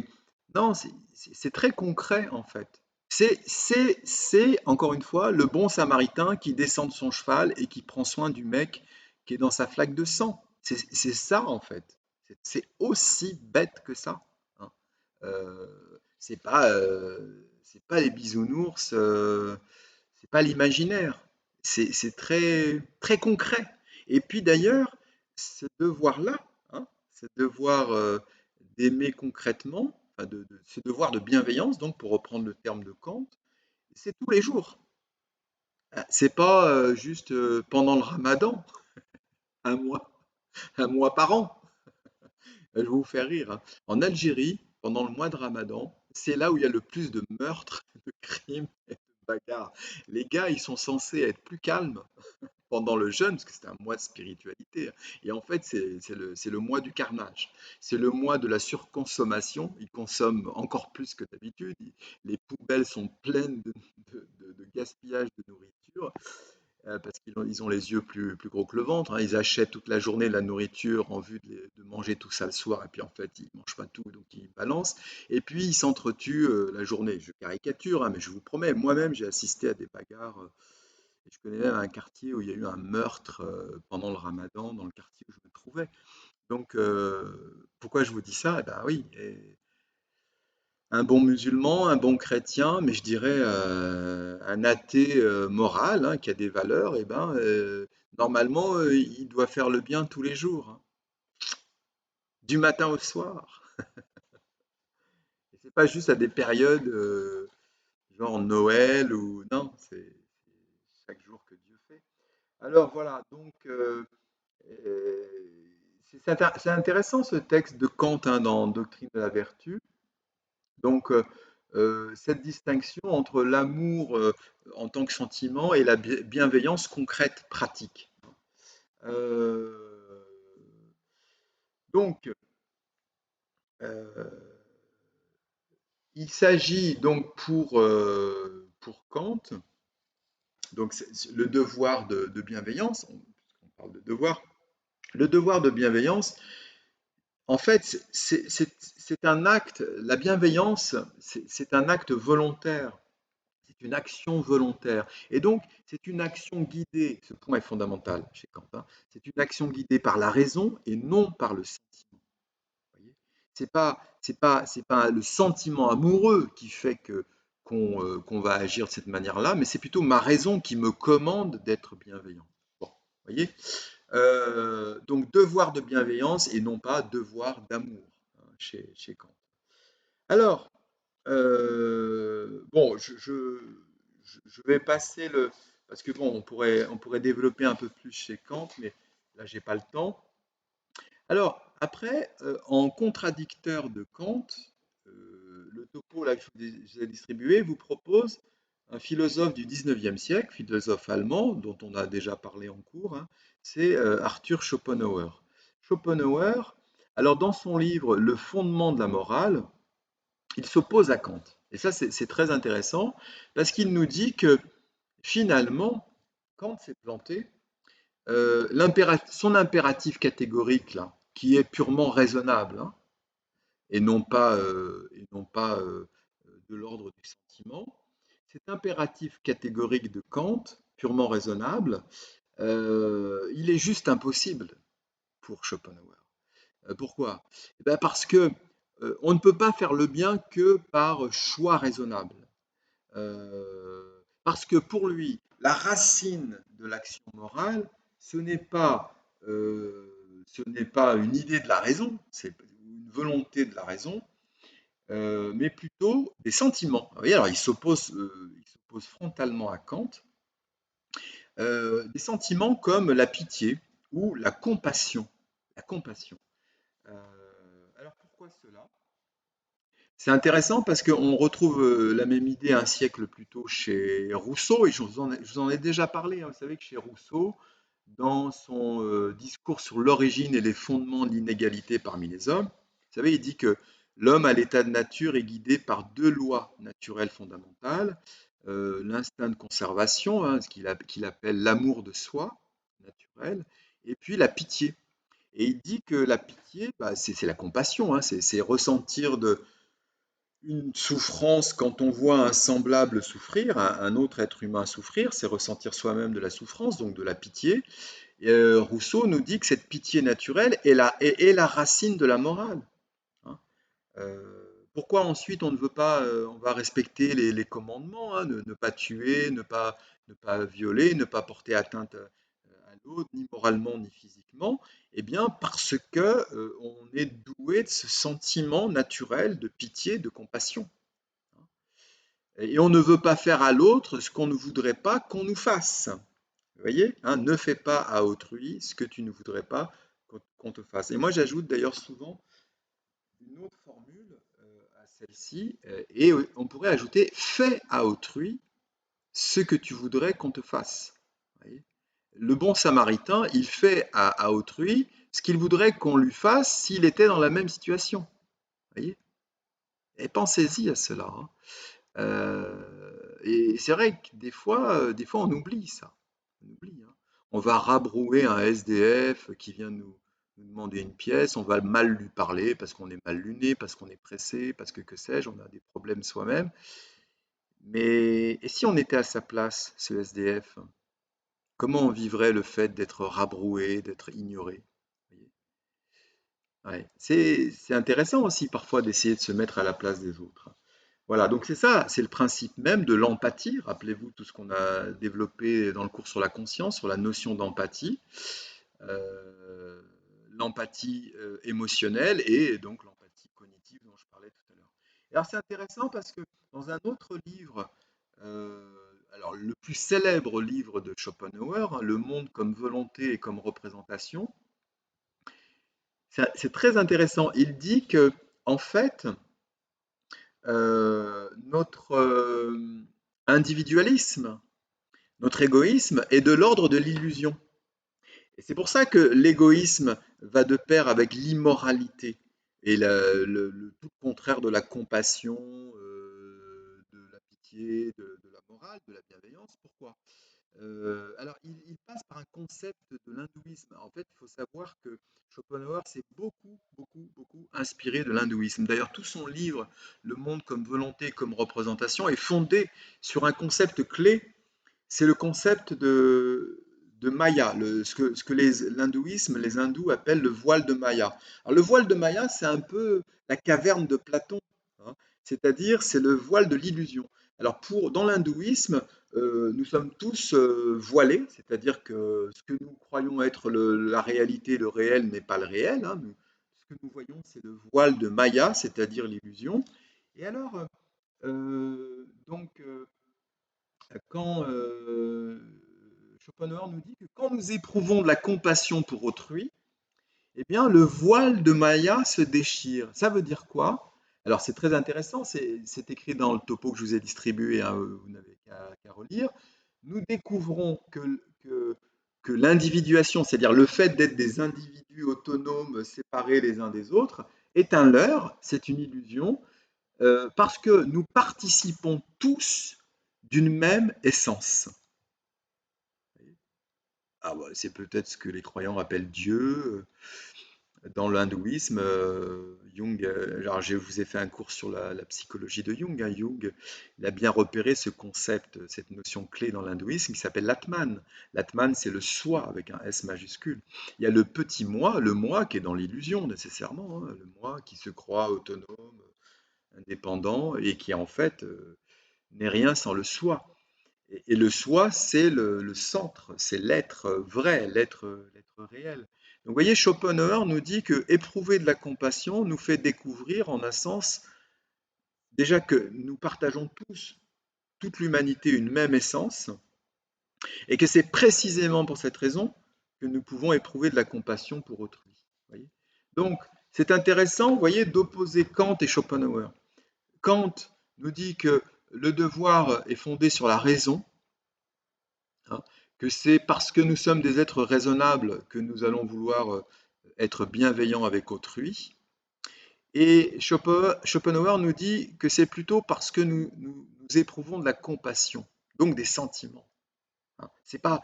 non, c'est très concret en fait. C'est, encore une fois, le bon samaritain qui descend de son cheval et qui prend soin du mec qui est dans sa flaque de sang. C'est ça en fait. C'est aussi bête que ça, hein. C'est pas les bisounours, c'est pas l'imaginaire. C'est très, très concret. Et puis d'ailleurs, ce devoir-là, hein, ce devoir d'aimer concrètement, enfin ce devoir de bienveillance, donc pour reprendre le terme de Kant, c'est tous les jours. C'est pas juste pendant le Ramadan, un mois, un mois par an. Je vais vous faire rire, hein. En Algérie, pendant le mois de Ramadan, c'est là où il y a le plus de meurtres, de crimes et de bagarres. Les gars, ils sont censés être plus calmes pendant le jeûne, parce que c'est un mois de spiritualité, hein. Et en fait, c'est le mois du carnage. C'est le mois de la surconsommation. Ils consomment encore plus que d'habitude. Les poubelles sont pleines de gaspillage de nourriture parce qu'ils ont les yeux plus gros que le ventre, hein. Ils achètent toute la journée de la nourriture en vue de manger tout ça le soir. Et puis en fait, ils mangent pas tout, donc ils balancent. Et puis ils s'entretuent la journée. Je caricature, hein, mais je vous promets, moi-même, j'ai assisté à des bagarres. Et je connais même un quartier où il y a eu un meurtre pendant le Ramadan, dans le quartier où je me trouvais. Donc, pourquoi je vous dis ça? Eh ben oui, un bon musulman, un bon chrétien, mais je dirais un athée moral, hein, qui a des valeurs, eh ben, normalement, il doit faire le bien tous les jours, hein, du matin au soir. Et c'est pas juste à des périodes genre Noël ou non, c'est chaque jour que Dieu fait. Alors voilà, donc c'est intéressant ce texte de Kant, hein, dans Doctrine de la vertu. Donc, cette distinction entre l'amour en tant que sentiment et la bienveillance concrète, pratique. Euh, donc, euh, il s'agit donc pour Kant, donc le devoir de bienveillance, on parle de devoir, le devoir de bienveillance. En fait, c'est un acte, la bienveillance, c'est un acte volontaire, c'est une action volontaire. Et donc, c'est une action guidée, ce point est fondamental chez Kant, hein, c'est une action guidée par la raison et non par le sentiment. Voyez. C'est pas le sentiment amoureux qui fait qu'on va agir de cette manière-là, mais c'est plutôt ma raison qui me commande d'être bienveillant. Bon, voyez. Donc devoir de bienveillance et non pas devoir d'amour, hein, chez Kant. Alors, bon, je vais passer le... Parce que bon, on pourrait développer un peu plus chez Kant, mais là, j'ai pas le temps. Alors, après, en contradicteur de Kant, le topo là, que je vous ai distribué vous propose un philosophe du 19e siècle, philosophe allemand, dont on a déjà parlé en cours, hein, c'est Arthur Schopenhauer. Schopenhauer, alors dans son livre Le fondement de la morale, il s'oppose à Kant. Et ça, c'est très intéressant, parce qu'il nous dit que finalement, Kant s'est planté, son impératif catégorique, là, qui est purement raisonnable, hein, et non pas de l'ordre du sentiment, cet impératif catégorique de Kant, purement raisonnable, il est juste impossible pour Schopenhauer. Pourquoi? Eh ben parce que on ne peut pas faire le bien que par choix raisonnable. Parce que pour lui, la racine de l'action morale, ce n'est pas, une idée de la raison, c'est une volonté de la raison, mais plutôt des sentiments. Vous voyez, alors il s'oppose frontalement à Kant, des sentiments comme la pitié ou la compassion. la compassion. Alors pourquoi cela? C'est intéressant parce qu'on retrouve la même idée un siècle plus tôt chez Rousseau, et je vous en ai déjà parlé, hein. Vous savez que chez Rousseau, dans son discours sur l'origine et les fondements de l'inégalité parmi les hommes, vous savez, il dit que l'homme à l'état de nature est guidé par deux lois naturelles fondamentales, l'instinct de conservation, hein, qu'il appelle l'amour de soi naturel, et puis la pitié. Et il dit que la pitié, bah, c'est la compassion, hein, c'est ressentir une souffrance quand on voit un semblable souffrir, un autre être humain souffrir, c'est ressentir soi-même de la souffrance, donc de la pitié. Et, Rousseau nous dit que cette pitié naturelle est la racine de la morale, hein. Pourquoi ensuite on ne veut pas, on va respecter les commandements, hein, ne pas tuer, ne pas violer, ne pas porter atteinte à l'autre, ni moralement ni physiquement? Eh bien, parce que on est doué de ce sentiment naturel de pitié, de compassion. Et on ne veut pas faire à l'autre ce qu'on ne voudrait pas qu'on nous fasse. Vous voyez, hein, ne fais pas à autrui ce que tu ne voudrais pas qu'on te fasse. Et moi, j'ajoute d'ailleurs souvent une autre formule à celle-ci, et on pourrait ajouter fais à autrui ce que tu voudrais qu'on te fasse. Vous voyez, le bon samaritain, il fait à autrui ce qu'il voudrait qu'on lui fasse s'il était dans la même situation. Vous voyez, et pensez-y à cela, hein. Et c'est vrai que des fois, on oublie ça. On oublie, hein. On va rabrouer un SDF qui vient nous demander une pièce, on va mal lui parler parce qu'on est mal luné, parce qu'on est pressé, parce que sais-je, on a des problèmes soi-même. Mais et si on était à sa place, ce SDF, comment on vivrait le fait d'être rabroué, d'être ignoré? Vous voyez. Ouais. C'est intéressant aussi parfois d'essayer de se mettre à la place des autres. Voilà, donc c'est ça, c'est le principe même de l'empathie. Rappelez-vous tout ce qu'on a développé dans le cours sur la conscience, sur la notion d'empathie, euh, l'empathie émotionnelle et donc l'empathie cognitive dont je parlais tout à l'heure. Et alors c'est intéressant parce que dans un autre livre, euh, alors le plus célèbre livre de Schopenhauer, hein, Le monde comme volonté et comme représentation, c'est très intéressant. Il dit que en fait, notre individualisme, notre égoïsme est de l'ordre de l'illusion. Et c'est pour ça que l'égoïsme va de pair avec l'immoralité et le tout contraire de la compassion, de la pitié, de la morale, de la bienveillance. Pourquoi? Alors, il passe par un concept de l'hindouisme. En fait, il faut savoir que Schopenhauer s'est beaucoup, beaucoup, beaucoup inspiré de l'hindouisme. D'ailleurs, tout son livre, Le monde comme volonté, comme représentation, est fondé sur un concept clé, c'est le concept de Maya, ce que l'hindouisme, les hindous appellent le voile de Maya. Alors, le voile de Maya, c'est un peu la caverne de Platon, hein, c'est-à-dire c'est le voile de l'illusion. Alors, dans l'hindouisme, nous sommes tous voilés, c'est-à-dire que ce que nous croyons être la réalité, le réel n'est pas le réel, hein. Ce que nous voyons, c'est le voile de Maya, c'est-à-dire l'illusion. Et alors, quand Schopenhauer nous dit que quand nous éprouvons de la compassion pour autrui, eh bien, le voile de Maya se déchire. Ça veut dire quoi? Alors, c'est très intéressant, c'est écrit dans le topo que je vous ai distribué, hein, vous n'avez qu'à relire. Nous découvrons que l'individuation, c'est-à-dire le fait d'être des individus autonomes, séparés les uns des autres, est un leurre, c'est une illusion, parce que nous participons tous d'une même essence. Ah bah, c'est peut-être ce que les croyants appellent Dieu. Dans l'hindouisme, Jung, alors je vous ai fait un cours sur la psychologie de Jung, hein. Jung, il a bien repéré ce concept, cette notion clé dans l'hindouisme qui s'appelle l'Atman. L'Atman, c'est le soi avec un S majuscule. Il y a le petit moi, le moi qui est dans l'illusion nécessairement, hein, le moi qui se croit autonome, indépendant et qui en fait n'est rien sans le soi. Et le soi, c'est le centre, c'est l'être vrai, l'être réel. Donc, vous voyez, Schopenhauer nous dit que éprouver de la compassion nous fait découvrir, en un sens, déjà que nous partageons tous, toute l'humanité, une même essence, et que c'est précisément pour cette raison que nous pouvons éprouver de la compassion pour autrui. Voyez. Donc, c'est intéressant, vous voyez, d'opposer Kant et Schopenhauer. Kant nous dit que le devoir est fondé sur la raison, hein, que c'est parce que nous sommes des êtres raisonnables que nous allons vouloir être bienveillants avec autrui. Et Schopenhauer nous dit que c'est plutôt parce que nous éprouvons de la compassion, donc des sentiments. Hein. C'est pas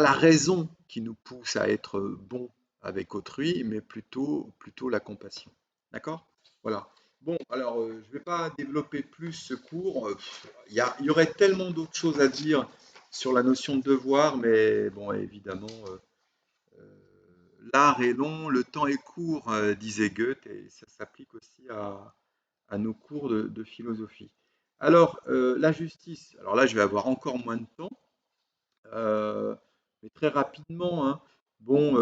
la raison qui nous pousse à être bon avec autrui, mais plutôt la compassion. D'accord? Voilà. Bon, alors je ne vais pas développer plus ce cours. Il y aurait tellement d'autres choses à dire sur la notion de devoir, mais bon, évidemment, l'art est long, le temps est court, disait Goethe, et ça s'applique aussi à nos cours de philosophie. Alors, la justice. Alors là, je vais avoir encore moins de temps. Euh, mais très rapidement, hein. Bon,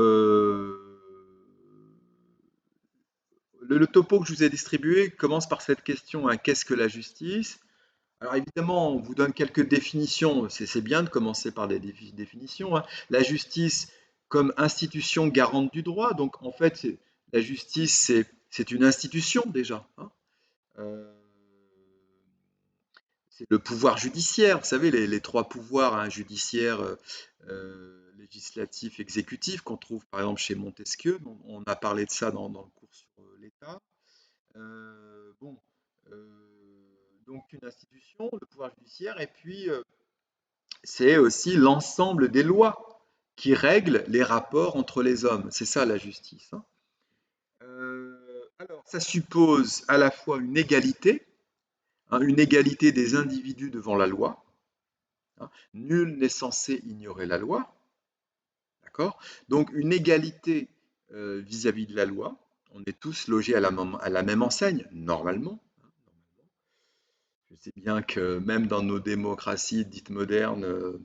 le topo que je vous ai distribué commence par cette question, hein, qu'est-ce que la justice? Alors évidemment, on vous donne quelques définitions. C'est bien de commencer par des définitions, hein. La justice comme institution garante du droit. Donc en fait, la justice, c'est une institution déjà, hein. Euh, c'est le pouvoir judiciaire, vous savez, les trois pouvoirs, hein, judiciaire, législatif, exécutif, qu'on trouve par exemple chez Montesquieu. On a parlé de ça dans le cours sur l'État. Bon, donc une institution, le pouvoir judiciaire, et puis c'est aussi l'ensemble des lois qui règlent les rapports entre les hommes. C'est ça la justice, hein. Alors, ça suppose à la fois une égalité, hein, une égalité des individus devant la loi, hein. Nul n'est censé ignorer la loi, d'accord? Donc une égalité vis-à-vis de la loi. On est tous logés à la même enseigne, normalement. Je sais bien que même dans nos démocraties dites modernes,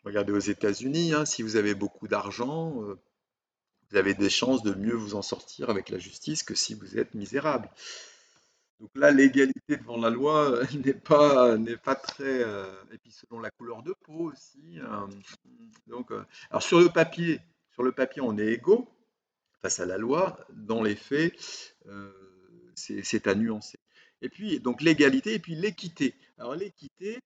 regardez aux États-Unis, hein, si vous avez beaucoup d'argent, vous avez des chances de mieux vous en sortir avec la justice que si vous êtes misérable. Donc là, l'égalité devant la loi n'est pas très. Et puis selon la couleur de peau aussi. Donc, alors sur le papier, on est égaux face à la loi. Dans les faits, euh, c'est à nuancer. Et puis donc l'égalité et puis l'équité. Alors l'équité,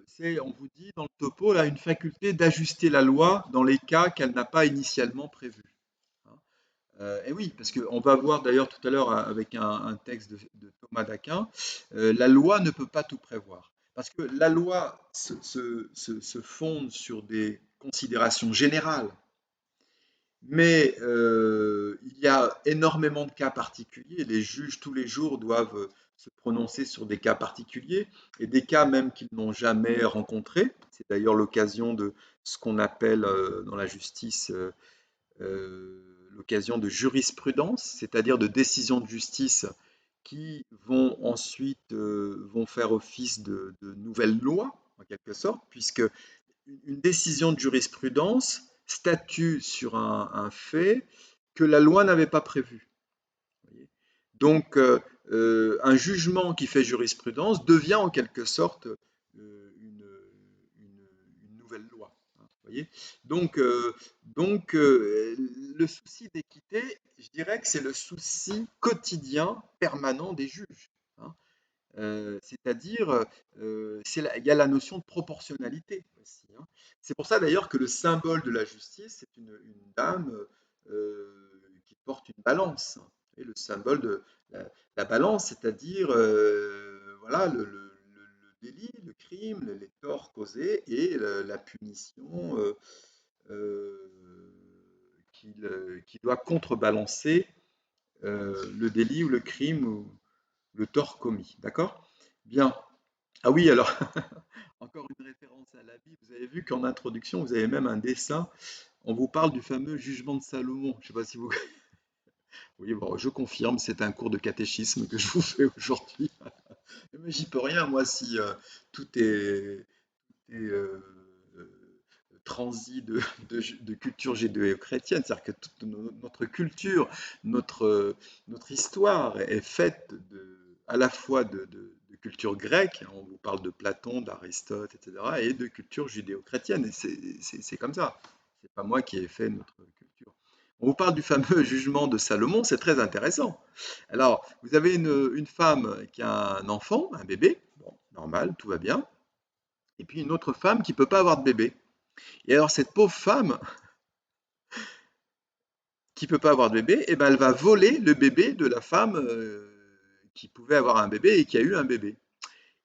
c'est, on vous dit dans le topo, là, une faculté d'ajuster la loi dans les cas qu'elle n'a pas initialement prévus, hein. Et oui, parce qu'on va voir d'ailleurs tout à l'heure avec un texte de Thomas d'Aquin, la loi ne peut pas tout prévoir. Parce que la loi se fonde sur des considérations générales, mais il y a énormément de cas particuliers. Les juges, tous les jours, doivent se prononcer sur des cas particuliers et des cas même qu'ils n'ont jamais rencontrés. C'est d'ailleurs l'occasion de ce qu'on appelle dans la justice l'occasion de jurisprudence, c'est-à-dire de décisions de justice qui vont ensuite vont faire office de nouvelles lois, en quelque sorte, puisque une décision de jurisprudence statue sur un fait que la loi n'avait pas prévu. Donc, un jugement qui fait jurisprudence devient en quelque sorte une nouvelle loi, hein, voyez. Donc, le souci d'équité, je dirais que c'est le souci quotidien, permanent des juges, hein. C'est-à-dire, il y a la notion de proportionnalité aussi, hein. C'est pour ça d'ailleurs que le symbole de la justice, c'est une dame qui porte une balance, hein. Et le symbole de la balance, c'est-à-dire voilà, le délit, le crime, les torts causés et la punition euh, qui doit contrebalancer le délit ou le crime ou le tort commis. D'accord? Bien. Ah oui, alors, encore une référence à la Bible. Vous avez vu qu'en introduction, vous avez même un dessin. On vous parle du fameux jugement de Salomon. Je ne sais pas si vous... Oui, bon, je confirme, c'est un cours de catéchisme que je vous fais aujourd'hui. Mais j'y peux rien, moi, si tout est, transi de culture judéo-chrétienne. C'est-à-dire que toute notre culture, notre histoire est faite à la fois de culture grecque, hein, on vous parle de Platon, d'Aristote, etc., et de culture judéo-chrétienne. Et c'est comme ça. C'est pas moi qui ai fait notre culture. On vous parle du fameux jugement de Salomon, c'est très intéressant. Alors, vous avez une femme qui a un enfant, un bébé, bon, normal, tout va bien, et puis une autre femme qui ne peut pas avoir de bébé. Et alors, cette pauvre femme qui ne peut pas avoir de bébé, eh ben, elle va voler le bébé de la femme qui pouvait avoir un bébé et qui a eu un bébé.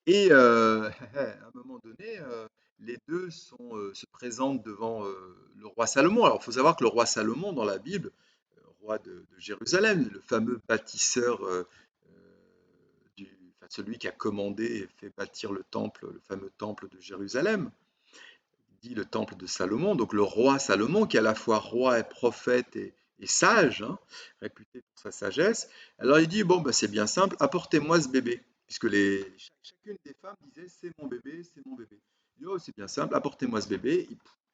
Et à un moment donné, les deux se présentent devant le roi Salomon. Alors, il faut savoir que le roi Salomon, dans la Bible, roi de Jérusalem, le fameux bâtisseur, enfin, celui qui a commandé et fait bâtir le temple, le fameux temple de Jérusalem, dit le temple de Salomon, donc le roi Salomon, qui est à la fois roi et prophète et sage, hein, réputé pour sa sagesse. Alors il dit, bon, ben, c'est bien simple, apportez-moi ce bébé. Puisque chacune des femmes disait, c'est mon bébé, c'est mon bébé. Il dit, oh, c'est bien simple, apportez-moi ce bébé.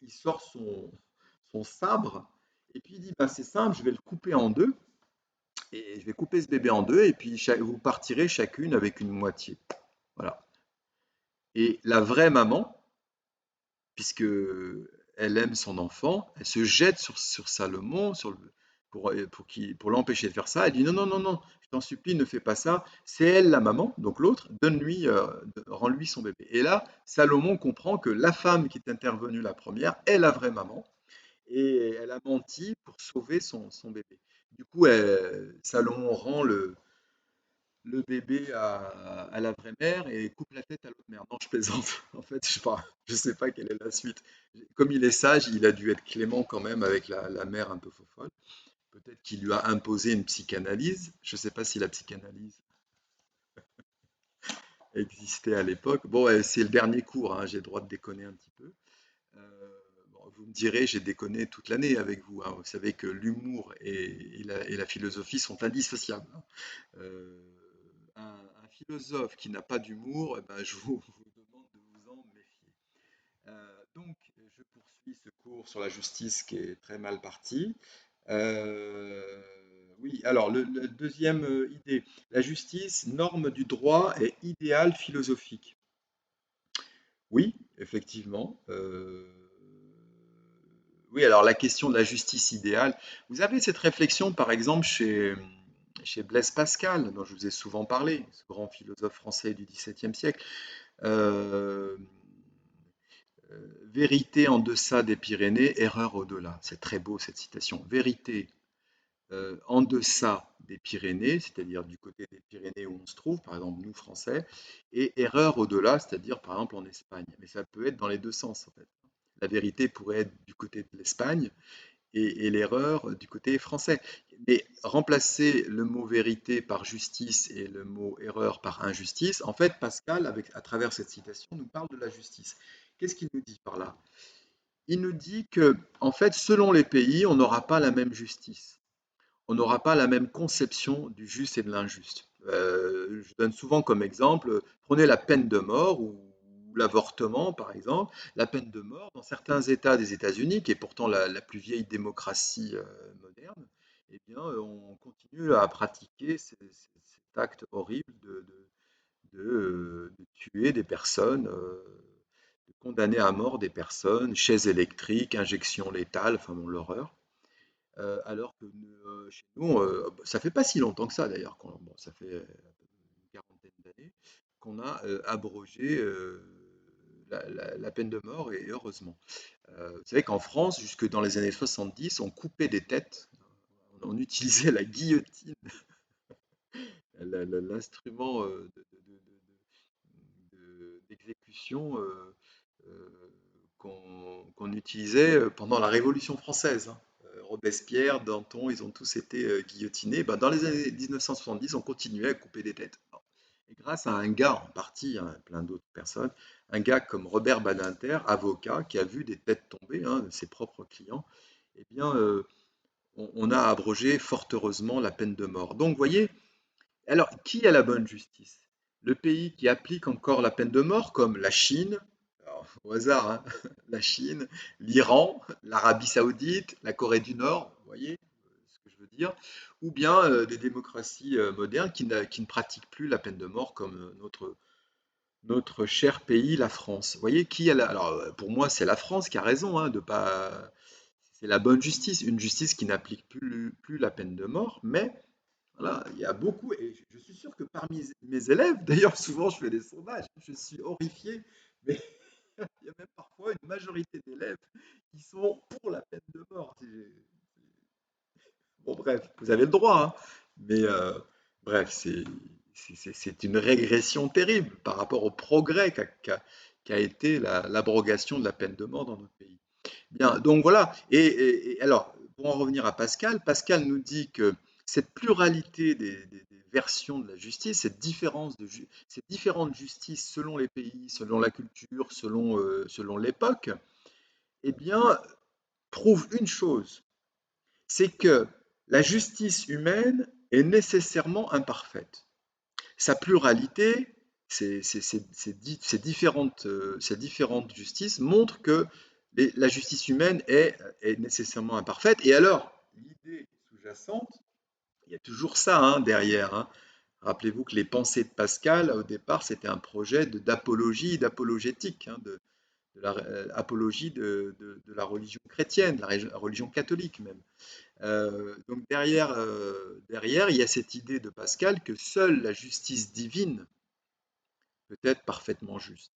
Il sort son sabre, et puis il dit, ben, c'est simple, je vais le couper en deux, et je vais couper ce bébé en deux, et puis vous partirez chacune avec une moitié. Voilà. Et la vraie maman, puisque elle aime son enfant, elle se jette sur Salomon pour l'empêcher de faire ça. Elle dit non, non, non, non, je t'en supplie, ne fais pas ça. C'est elle la maman, donc l'autre, donne-lui, rends-lui son bébé. Et là, Salomon comprend que la femme qui est intervenue la première est la vraie maman et elle a menti pour sauver son bébé. Du coup, Salomon rend le bébé à la vraie mère et coupe la tête à l'autre mère. Non, je plaisante. En fait, je sais pas quelle est la suite. Comme il est sage, il a dû être clément quand même avec la mère un peu fofolle. Peut-être qu'il lui a imposé une psychanalyse. Je sais pas si la psychanalyse existait à l'époque. Bon, ouais, c'est le dernier cours, hein, j'ai le droit de déconner un petit peu. Bon, vous me direz, j'ai déconné toute l'année avec vous, hein. Vous savez que l'humour et la philosophie sont indissociables, hein. Un philosophe qui n'a pas d'humour, eh ben, je vous demande de vous en méfier. Donc, je poursuis ce cours sur la justice qui est très mal parti. Euh, oui, alors, le deuxième idée, la justice, norme du droit et idéal philosophique. Oui, effectivement. Oui, alors la question de la justice idéale, vous avez cette réflexion, par exemple, chez Blaise Pascal, dont je vous ai souvent parlé, ce grand philosophe français du XVIIe siècle. Euh, Vérité en deçà des Pyrénées, erreur au-delà. C'est très beau cette citation. Vérité en deçà des Pyrénées, c'est-à-dire du côté des Pyrénées où on se trouve, par exemple nous Français, et erreur au-delà, c'est-à-dire par exemple en Espagne. Mais ça peut être dans les deux sens en fait. La vérité pourrait être du côté de l'Espagne et l'erreur du côté français. Mais remplacer le mot vérité par justice et le mot erreur par injustice, en fait, Pascal, à travers cette citation, nous parle de la justice. Qu'est-ce qu'il nous dit par là? Il nous dit que, en fait, selon les pays, on n'aura pas la même justice. On n'aura pas la même conception du juste et de l'injuste. Je donne souvent comme exemple, prenez la peine de mort ou l'avortement, par exemple. La peine de mort, dans certains États des États-Unis, qui est pourtant la plus vieille démocratie moderne, eh bien, on continue à pratiquer cet acte horrible de tuer des personnes, de condamner à mort des personnes, chaises électriques, injections létales, enfin bon, l'horreur. Alors que chez nous, ça fait pas si longtemps que ça d'ailleurs, bon, ça fait une quarantaine d'années qu'on a abrogé la peine de mort et heureusement. Vous savez qu'en France, jusque dans les années 70, on coupait des têtes, on utilisait la guillotine, l'instrument d'exécution qu'on utilisait pendant la Révolution française, hein. Robespierre, Danton, ils ont tous été guillotinés. Ben, dans les années 1970, on continuait à couper des têtes. Et grâce à un gars en partie, hein, plein d'autres personnes, un gars comme Robert Badinter, avocat, qui a vu des têtes tomber, hein, de ses propres clients, eh bien, on a abrogé fort heureusement la peine de mort. Donc, vous voyez, alors, qui a la bonne justice? Le pays qui applique encore la peine de mort, comme la Chine, alors, au hasard, hein, la Chine, l'Iran, l'Arabie Saoudite, la Corée du Nord, vous voyez ce que je veux dire, ou bien des démocraties modernes qui ne pratiquent plus la peine de mort, comme notre cher pays, la France. Vous voyez qui a la... Alors, pour moi, c'est la France qui a raison, hein, de pas. c'est la bonne justice, une justice qui n'applique plus la peine de mort, mais voilà, il y a beaucoup, et je suis sûr que parmi mes élèves, d'ailleurs souvent je fais des sondages, je suis horrifié, mais il y a même parfois une majorité d'élèves qui sont pour la peine de mort. Bon, bref, vous avez le droit, hein, mais bref, c'est une régression terrible par rapport au progrès qu'a été l'abrogation de la peine de mort dans notre pays. Bien, donc voilà. Et alors, pour en revenir à Pascal, Pascal nous dit que cette pluralité des versions de la justice, ces différentes justices selon les pays, selon la culture, selon l'époque, eh bien, prouve une chose, c'est que la justice humaine est nécessairement imparfaite. Sa pluralité, ces différentes justices montrent que la justice humaine est nécessairement imparfaite. Et alors, l'idée sous-jacente, il y a toujours ça hein, derrière. Hein. Rappelez-vous que les pensées de Pascal, au départ, c'était un projet d'apologie, d'apologétique, hein, apologie de la religion chrétienne, de la religion catholique même. Donc derrière, il y a cette idée de Pascal que seule la justice divine peut être parfaitement juste.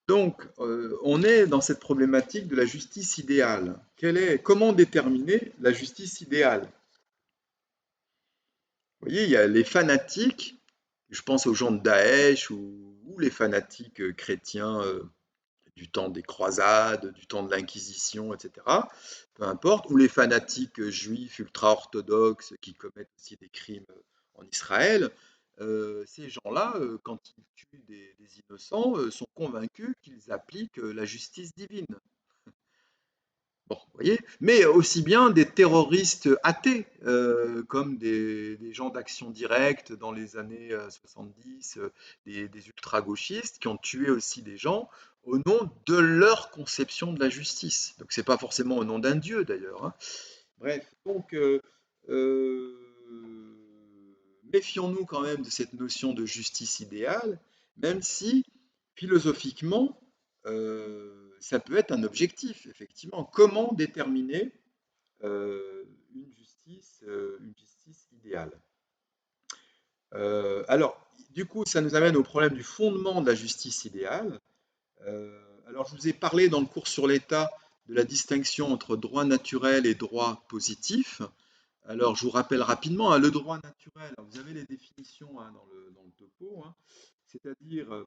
Donc, on est dans cette problématique de la justice idéale. Comment déterminer la justice idéale? Vous voyez, il y a les fanatiques, je pense aux gens de Daesh ou les fanatiques chrétiens du temps des croisades, du temps de l'Inquisition, etc. Peu importe, ou les fanatiques juifs ultra-orthodoxes qui commettent aussi des crimes en Israël. Ces gens-là, quand ils tuent des innocents, sont convaincus qu'ils appliquent la justice divine. Bon, vous voyez, mais aussi bien des terroristes athées, comme des gens d'action directe dans les années 70, des ultra-gauchistes qui ont tué aussi des gens au nom de leur conception de la justice. Donc c'est pas forcément au nom d'un dieu d'ailleurs. Hein. Bref, donc euh, méfions-nous quand même de cette notion de justice idéale, même si philosophiquement, ça peut être un objectif, effectivement. Comment déterminer une justice idéale? Alors, du coup, ça nous amène au problème du fondement de la justice idéale. Alors, je vous ai parlé dans le cours sur l'État de la distinction entre droit naturel et droit positif. Alors, je vous rappelle rapidement, hein, le droit naturel, alors, vous avez les définitions hein, dans le topo, hein, c'est-à-dire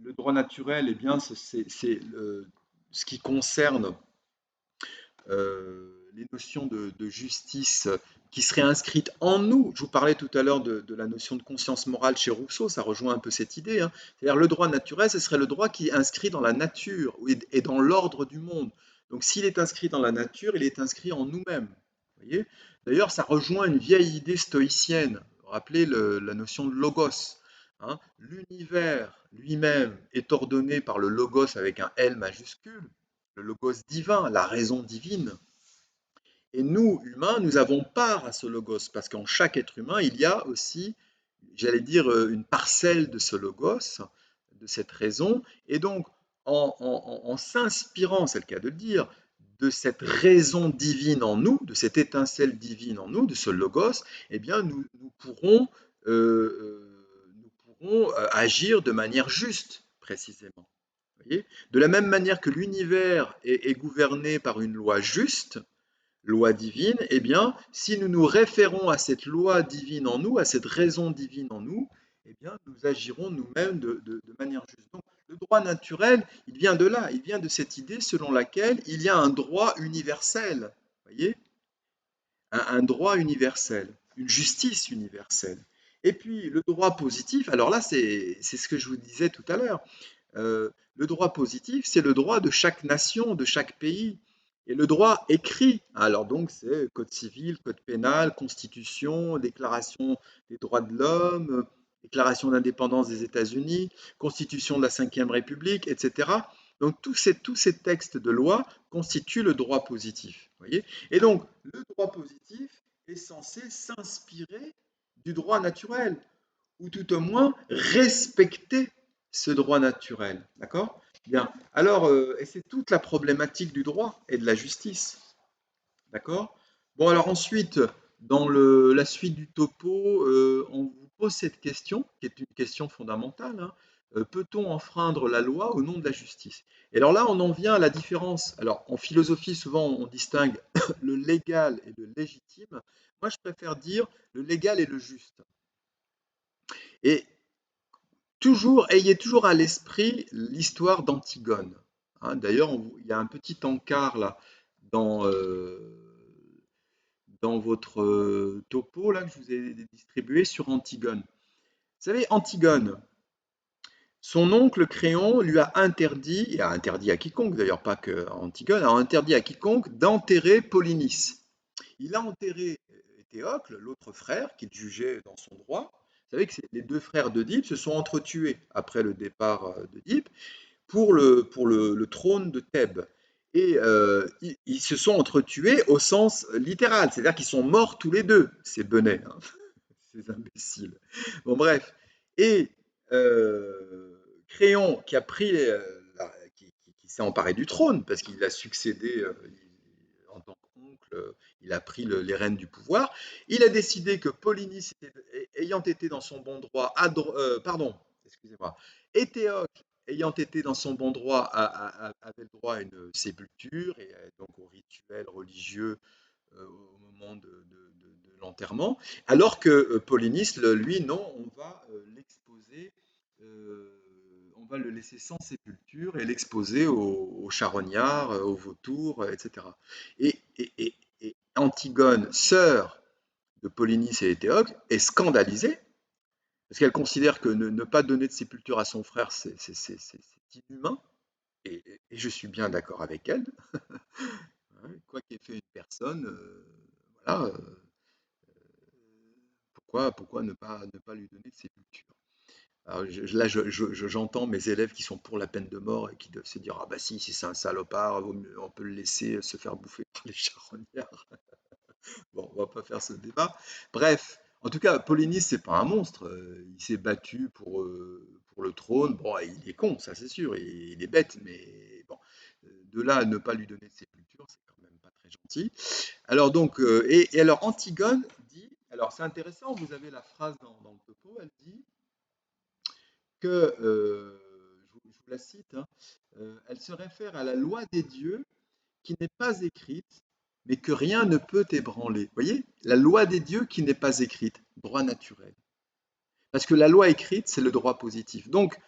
le droit naturel, eh bien, ce qui concerne les notions de justice qui seraient inscrites en nous. Je vous parlais tout à l'heure de la notion de conscience morale chez Rousseau, ça rejoint un peu cette idée. Hein. C'est-à-dire le droit naturel, ce serait le droit qui est inscrit dans la nature et dans l'ordre du monde. Donc s'il est inscrit dans la nature, il est inscrit en nous-mêmes. Voyez. D'ailleurs, ça rejoint une vieille idée stoïcienne. Rappelez la notion de logos. Hein. L'univers lui-même est ordonné par le logos avec un L majuscule, le logos divin, la raison divine. Et nous, humains, nous avons part à ce logos, parce qu'en chaque être humain, il y a aussi, j'allais dire, une parcelle de ce logos, de cette raison. Et donc, en s'inspirant, c'est le cas de le dire, de cette raison divine en nous, de cette étincelle divine en nous, de ce logos, eh bien, nous pourrons agir de manière juste, précisément. Voyez. De la même manière que l'univers est gouverné par une loi juste, loi divine, eh bien, si nous nous référons à cette loi divine en nous, à cette raison divine en nous, eh bien, nous agirons nous-mêmes de manière juste. Donc, le droit naturel, il vient de là, il vient de cette idée selon laquelle il y a un droit universel, voyez, un droit universel, une justice universelle. Et puis, le droit positif, alors là, c'est ce que je vous disais tout à l'heure. Le droit positif, c'est le droit de chaque nation, de chaque pays. Et le droit écrit, alors donc c'est code civil, code pénal, constitution, déclaration des droits de l'homme, déclaration d'indépendance des États-Unis, constitution de la Ve République, etc. Donc tous ces textes de loi constituent le droit positif. Voyez. Et donc le droit positif est censé s'inspirer du droit naturel, ou tout au moins respecter ce droit naturel. D'accord? Bien. Alors, et c'est toute la problématique du droit et de la justice. D'accord? Bon, alors ensuite, dans la suite du topo, on vous pose cette question, qui est une question fondamentale, hein. Peut-on enfreindre la loi au nom de la justice? Et alors là, on en vient à la différence. Alors, en philosophie, souvent, on distingue le légal et le légitime. Moi, je préfère dire le légal et le juste. Et ayez toujours à l'esprit l'histoire d'Antigone, hein. D'ailleurs, il y a un petit encart là dans, dans votre topo là, que je vous ai distribué sur Antigone. Vous savez, Antigone, son oncle Créon lui a interdit, et a interdit à quiconque d'ailleurs, pas que Antigone, a interdit à quiconque d'enterrer Polynice. Il a enterré Éthéocle, l'autre frère, qu'il jugeait dans son droit. Vous savez que les deux frères d'Oedipe se sont entretués après le départ d'Oedipe pour le trône de Thèbes. Et ils se sont entretués au sens littéral, c'est-à-dire qu'ils sont morts tous les deux, ces benets, hein, ces imbéciles. Bon, bref. Et Créon, qui a pris, qui s'est emparé du trône, parce qu'il a succédé en tant qu'oncle, il a pris les rênes du pouvoir. Il a décidé que Polynice, ayant été dans son bon droit, pardon, excusez-moi, Éthéocle, ayant été dans son bon droit, avait le droit à une sépulture et donc au rituel religieux au moment de l'enterrement, alors que Polynice, lui, non, euh, on va le laisser sans sépulture et l'exposer aux charognards, aux vautours, etc. Et Antigone, sœur de Polynice et Éthéocle, est scandalisée parce qu'elle considère que ne pas donner de sépulture à son frère, c'est inhumain. Et je suis bien d'accord avec elle. Hein, quoi qu'ait fait une personne, voilà, pourquoi ne pas lui donner de sépulture? Alors, là, j'entends mes élèves qui sont pour la peine de mort et qui doivent se dire, ah bah si c'est un salopard, on peut le laisser se faire bouffer par les charognards. Bon, on va pas faire ce débat. Bref, en tout cas, Polynice, c'est pas un monstre. Il s'est battu pour le trône. Bon, il est con, ça c'est sûr, il est bête, mais bon, de là à ne pas lui donner de sépulture, c'est quand même pas très gentil. Alors donc, et alors Antigone dit, alors c'est intéressant, vous avez la phrase dans le topo, elle dit que, je vous la cite, hein, elle se réfère à la loi des dieux qui n'est pas écrite, mais que rien ne peut ébranler. Vous voyez, la loi des dieux qui n'est pas écrite, droit naturel. Parce que la loi écrite, c'est le droit positif. Donc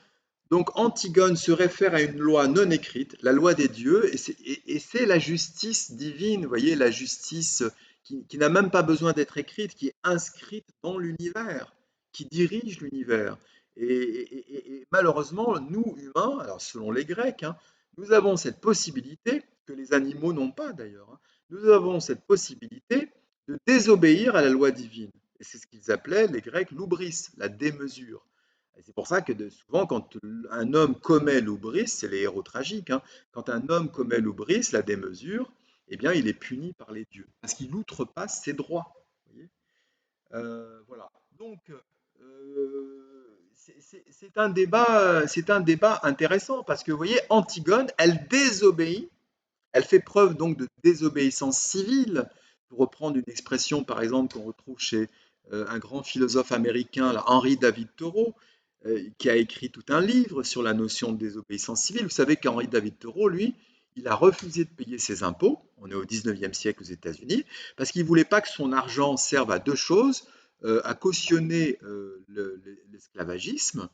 Antigone se réfère à une loi non écrite, la loi des dieux, et c'est la justice divine, vous voyez, la justice qui n'a même pas besoin d'être écrite, qui est inscrite dans l'univers, qui dirige l'univers. Et malheureusement, nous, humains, alors selon les Grecs, hein, nous avons cette possibilité, que les animaux n'ont pas d'ailleurs, hein, nous avons cette possibilité de désobéir à la loi divine. Et c'est ce qu'ils appelaient, les Grecs, l'oubris, la démesure. Et c'est pour ça que souvent, quand un homme commet l'oubris, c'est les héros tragiques, hein, quand un homme commet l'oubris, la démesure, eh bien, il est puni par les dieux, parce qu'il outrepasse ses droits. Vous voyez. Voilà. Donc, c'est un débat intéressant, parce que, vous voyez, Antigone, elle désobéit, elle fait preuve donc de désobéissance civile, pour reprendre une expression, par exemple, qu'on retrouve chez un grand philosophe américain, là, Henry David Thoreau, qui a écrit tout un livre sur la notion de désobéissance civile. Vous savez qu'Henry David Thoreau, lui, il a refusé de payer ses impôts, on est au 19e siècle aux États-Unis, parce qu'il ne voulait pas que son argent serve à deux choses, à cautionner l'esclavagisme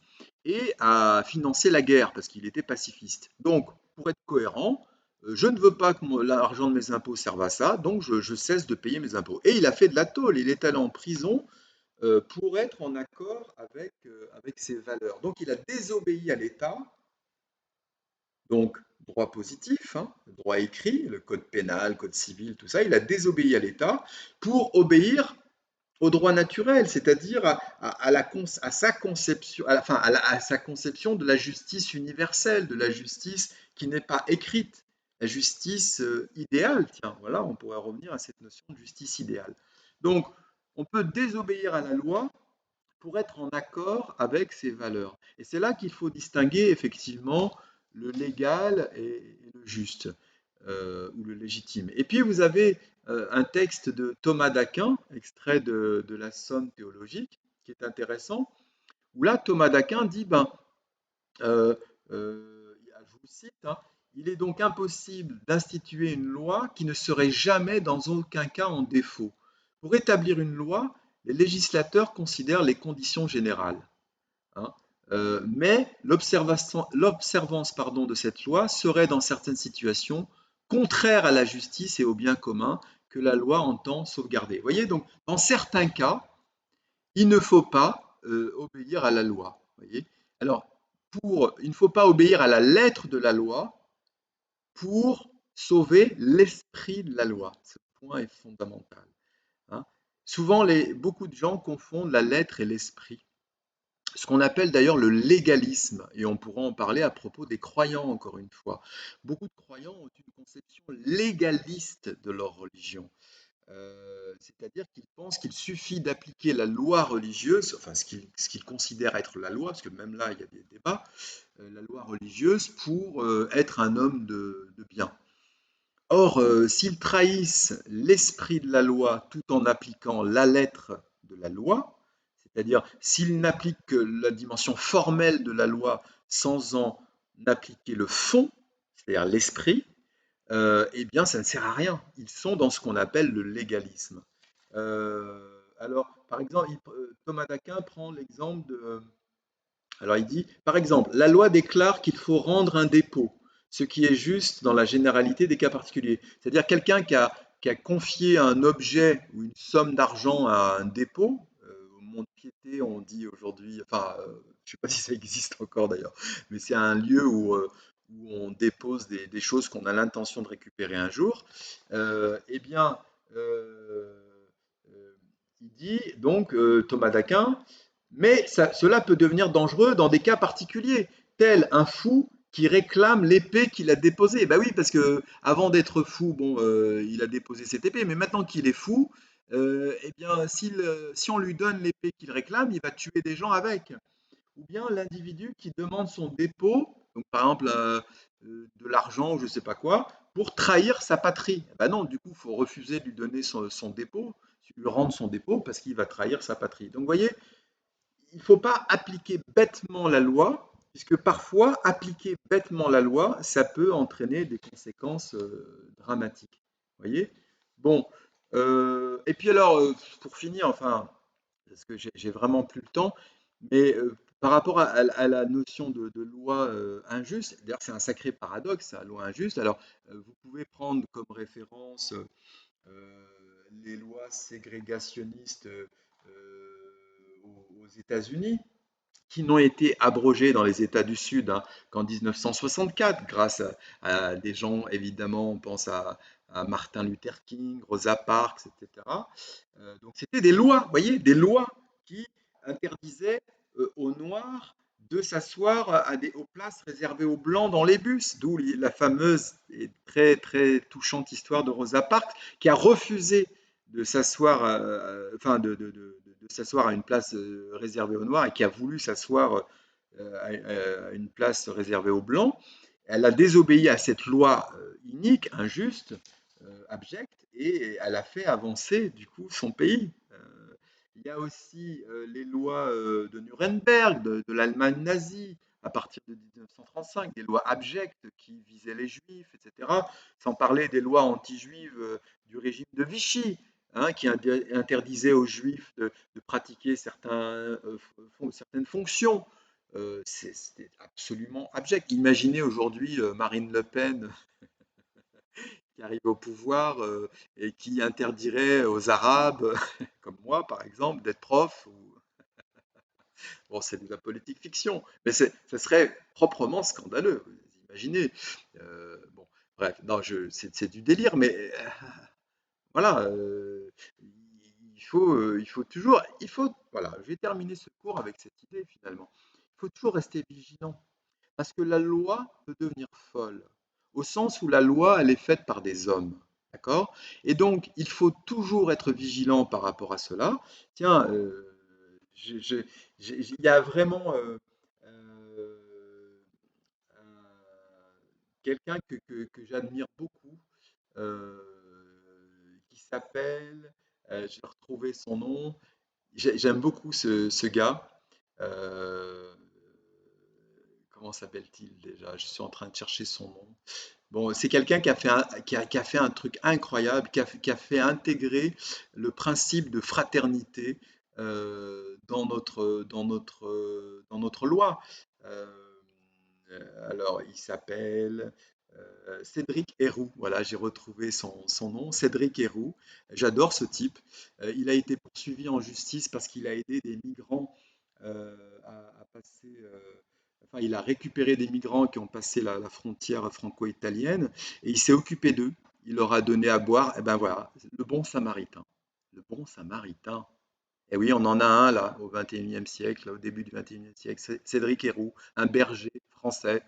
et à financer la guerre, parce qu'il était pacifiste. Donc, pour être cohérent, je ne veux pas que l'argent de mes impôts serve à ça, donc je cesse de payer mes impôts. Et il a fait de la tôle, il est allé en prison pour être en accord avec ses valeurs. Donc il a désobéi à l'État, donc droit positif, hein, droit écrit, le code pénal, code civil, tout ça, il a désobéi à l'État pour obéir au droit naturel, c'est-à-dire à sa conception, à sa conception de la justice universelle, de la justice qui n'est pas écrite, la justice idéale. Tiens, voilà, on pourrait revenir à cette notion de justice idéale. Donc, on peut désobéir à la loi pour être en accord avec ses valeurs. Et c'est là qu'il faut distinguer effectivement le légal et le juste, ou le légitime. Et puis vous avez un texte de Thomas d'Aquin, extrait de la Somme théologique, qui est intéressant, où là Thomas d'Aquin dit, ben, euh, je vous cite, hein, il est donc impossible d'instituer une loi qui ne serait jamais dans aucun cas en défaut. Pour établir une loi, les législateurs considèrent les conditions générales, hein. Mais l'observance pardon, de cette loi serait dans certaines situations contraire à la justice et au bien commun que la loi entend sauvegarder. Vous voyez, donc dans certains cas, il ne faut pas obéir à la loi. Voyez. Alors, il ne faut pas obéir à la lettre de la loi pour sauver l'esprit de la loi. Ce point est fondamental, hein. Souvent, beaucoup de gens confondent la lettre et l'esprit, ce qu'on appelle d'ailleurs le légalisme, et on pourra en parler à propos des croyants encore une fois. Beaucoup de croyants ont une conception légaliste de leur religion. C'est-à-dire qu'ils pensent qu'il suffit d'appliquer la loi religieuse, enfin ce qu'ils considèrent être la loi, parce que même là il y a des débats, la loi religieuse pour être un homme de bien. Or, s'ils trahissent l'esprit de la loi tout en appliquant la lettre de la loi, c'est-à-dire s'ils n'appliquent que la dimension formelle de la loi sans en appliquer le fond, c'est-à-dire l'esprit, eh bien ça ne sert à rien. Ils sont dans ce qu'on appelle le légalisme. Alors, par exemple, Thomas d'Aquin prend l'exemple de, alors il dit, par exemple, la loi déclare qu'il faut rendre un dépôt, ce qui est juste dans la généralité des cas particuliers. C'est-à-dire quelqu'un qui a confié un objet ou une somme d'argent à un dépôt, au Mont-de-Piété, on dit aujourd'hui, enfin, je ne sais pas si ça existe encore d'ailleurs, mais c'est un lieu où on dépose des choses qu'on a l'intention de récupérer un jour. Eh bien, euh, euh, il dit donc, Thomas d'Aquin, mais cela peut devenir dangereux dans des cas particuliers, tel un fou qui réclame l'épée qu'il a déposée. Ben oui, parce que avant d'être fou, bon, il a déposé cette épée, mais maintenant qu'il est fou, eh bien, si on lui donne l'épée qu'il réclame, il va tuer des gens avec. Ou bien l'individu qui demande son dépôt, donc par exemple de l'argent ou je ne sais pas quoi, pour trahir sa patrie. Ben non, du coup, il faut refuser de lui donner son dépôt, lui rendre son dépôt parce qu'il va trahir sa patrie. Donc, vous voyez, il ne faut pas appliquer bêtement la loi, puisque parfois, appliquer bêtement la loi, ça peut entraîner des conséquences dramatiques. Vous voyez? Bon, et puis alors, pour finir, enfin, parce que j'ai vraiment plus le temps, mais par rapport à la notion de loi injuste, d'ailleurs c'est un sacré paradoxe, la loi injuste, alors vous pouvez prendre comme référence les lois ségrégationnistes aux États-Unis, qui n'ont été abrogées dans les États du Sud, hein, qu'en 1964, grâce à des gens, évidemment, on pense à Martin Luther King, Rosa Parks, etc. Donc c'était des lois, vous voyez, des lois qui interdisaient aux Noirs de s'asseoir aux places réservées aux Blancs dans les bus, d'où la fameuse et très très touchante histoire de Rosa Parks, qui a refusé de s'asseoir, enfin de s'asseoir à une place réservée aux Noirs et qui a voulu s'asseoir à une place réservée aux Blancs. Elle a désobéi à cette loi inique, injuste, abjecte, et elle a fait avancer du coup son pays. Il y a aussi les lois de Nuremberg, de l'Allemagne nazie, à partir de 1935, des lois abjectes qui visaient les juifs, etc. Sans parler des lois anti-juives du régime de Vichy, hein, qui interdisait aux juifs de pratiquer certaines fonctions. C'était absolument abject. Imaginez aujourd'hui Marine Le Pen qui arrive au pouvoir et qui interdirait aux Arabes, comme moi par exemple, d'être prof. Bon, c'est de la politique fiction, mais ça serait proprement scandaleux. Vous imaginez. Bon, bref, non, c'est du délire, mais voilà, il faut toujours, voilà, je vais terminer ce cours avec cette idée finalement. Il faut toujours rester vigilant, parce que la loi peut devenir folle, au sens où la loi, elle est faite par des hommes, d'accord? Et donc, il faut toujours être vigilant par rapport à cela. Tiens, il y a vraiment quelqu'un que j'admire beaucoup, euh, qui s'appelle, j'ai retrouvé son nom, j'aime beaucoup ce gars. Euh, Comment s'appelle-t-il déjà? Je suis en train de chercher son nom. Bon, c'est quelqu'un qui a fait un truc incroyable, qui a fait intégrer le principe de fraternité dans notre loi. Euh, alors, il s'appelle Cédric Héroux. Voilà, j'ai retrouvé son nom, Cédric Héroux. J'adore ce type. Il a été poursuivi en justice parce qu'il a aidé des migrants à passer. Enfin, il a récupéré des migrants qui ont passé la frontière franco-italienne et il s'est occupé d'eux. Il leur a donné à boire. Et ben voilà, le bon samaritain. Le bon samaritain. Et oui, on en a un là, au XXIe siècle, au début du XXIe siècle, c'est Cédric Héroux, un berger français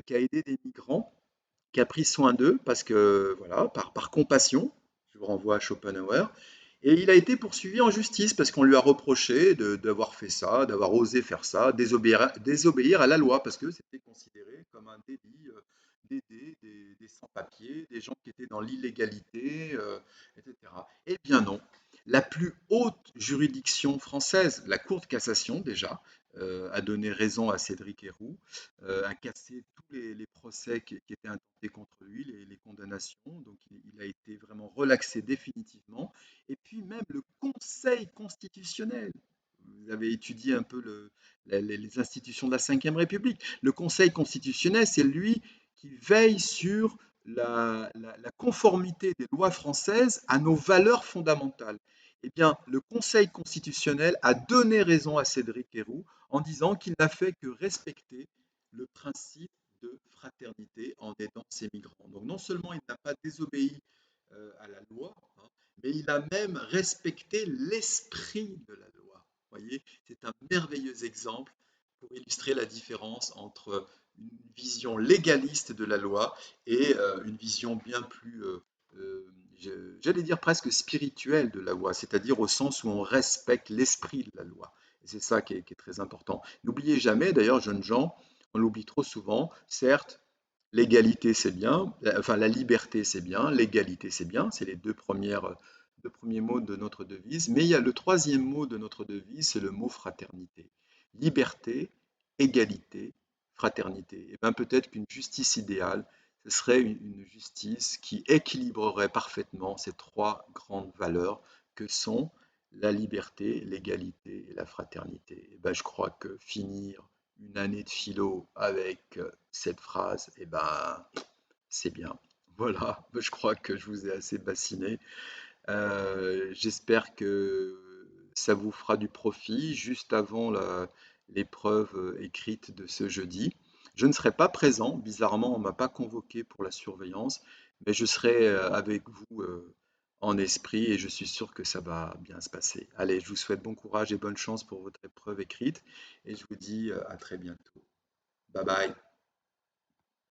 qui a aidé des migrants, qui a pris soin d'eux parce que, voilà, par compassion, je vous renvoie à Schopenhauer, et il a été poursuivi en justice parce qu'on lui a reproché d'avoir fait ça, d'avoir osé faire ça, désobéir à la loi, parce que c'était considéré comme un délit d'aider des sans-papiers, des gens qui étaient dans l'illégalité, etc. Eh bien non. La plus haute juridiction française, la Cour de cassation déjà, a donné raison à Cédric Héroux, a cassé tous les procès qui étaient intentés contre lui, les condamnations. Donc il a été vraiment relaxé définitivement. Et puis même le Conseil constitutionnel. Vous avez étudié un peu les institutions de la Ve République. Le Conseil constitutionnel, c'est lui qui veille sur la conformité des lois françaises à nos valeurs fondamentales. Eh bien, le Conseil constitutionnel a donné raison à Cédric Héroux en disant qu'il n'a fait que respecter le principe de fraternité en aidant ces migrants. Donc non seulement il n'a pas désobéi à la loi, hein, mais il a même respecté l'esprit de la loi. Vous voyez, c'est un merveilleux exemple pour illustrer la différence entre une vision légaliste de la loi et une vision bien plus, euh, j'allais dire presque spirituelle de la loi, c'est-à-dire au sens où on respecte l'esprit de la loi. Et c'est ça qui est très important. N'oubliez jamais, d'ailleurs, jeunes gens, on l'oublie trop souvent, certes, l'égalité c'est bien, enfin la liberté c'est bien, l'égalité c'est bien, c'est les deux premiers mots de notre devise, mais il y a le troisième mot de notre devise, c'est le mot fraternité. Liberté, égalité, fraternité. Et bien peut-être qu'une justice idéale, ce serait une justice qui équilibrerait parfaitement ces trois grandes valeurs que sont la liberté, l'égalité et la fraternité. Et ben, je crois que finir une année de philo avec cette phrase, eh ben, c'est bien. Voilà, je crois que je vous ai assez bassiné. J'espère que ça vous fera du profit juste avant l'épreuve écrite de ce jeudi. Je ne serai pas présent, bizarrement, on ne m'a pas convoqué pour la surveillance, mais je serai avec vous en esprit et je suis sûr que ça va bien se passer. Allez, je vous souhaite bon courage et bonne chance pour votre épreuve écrite et je vous dis à très bientôt. Bye bye.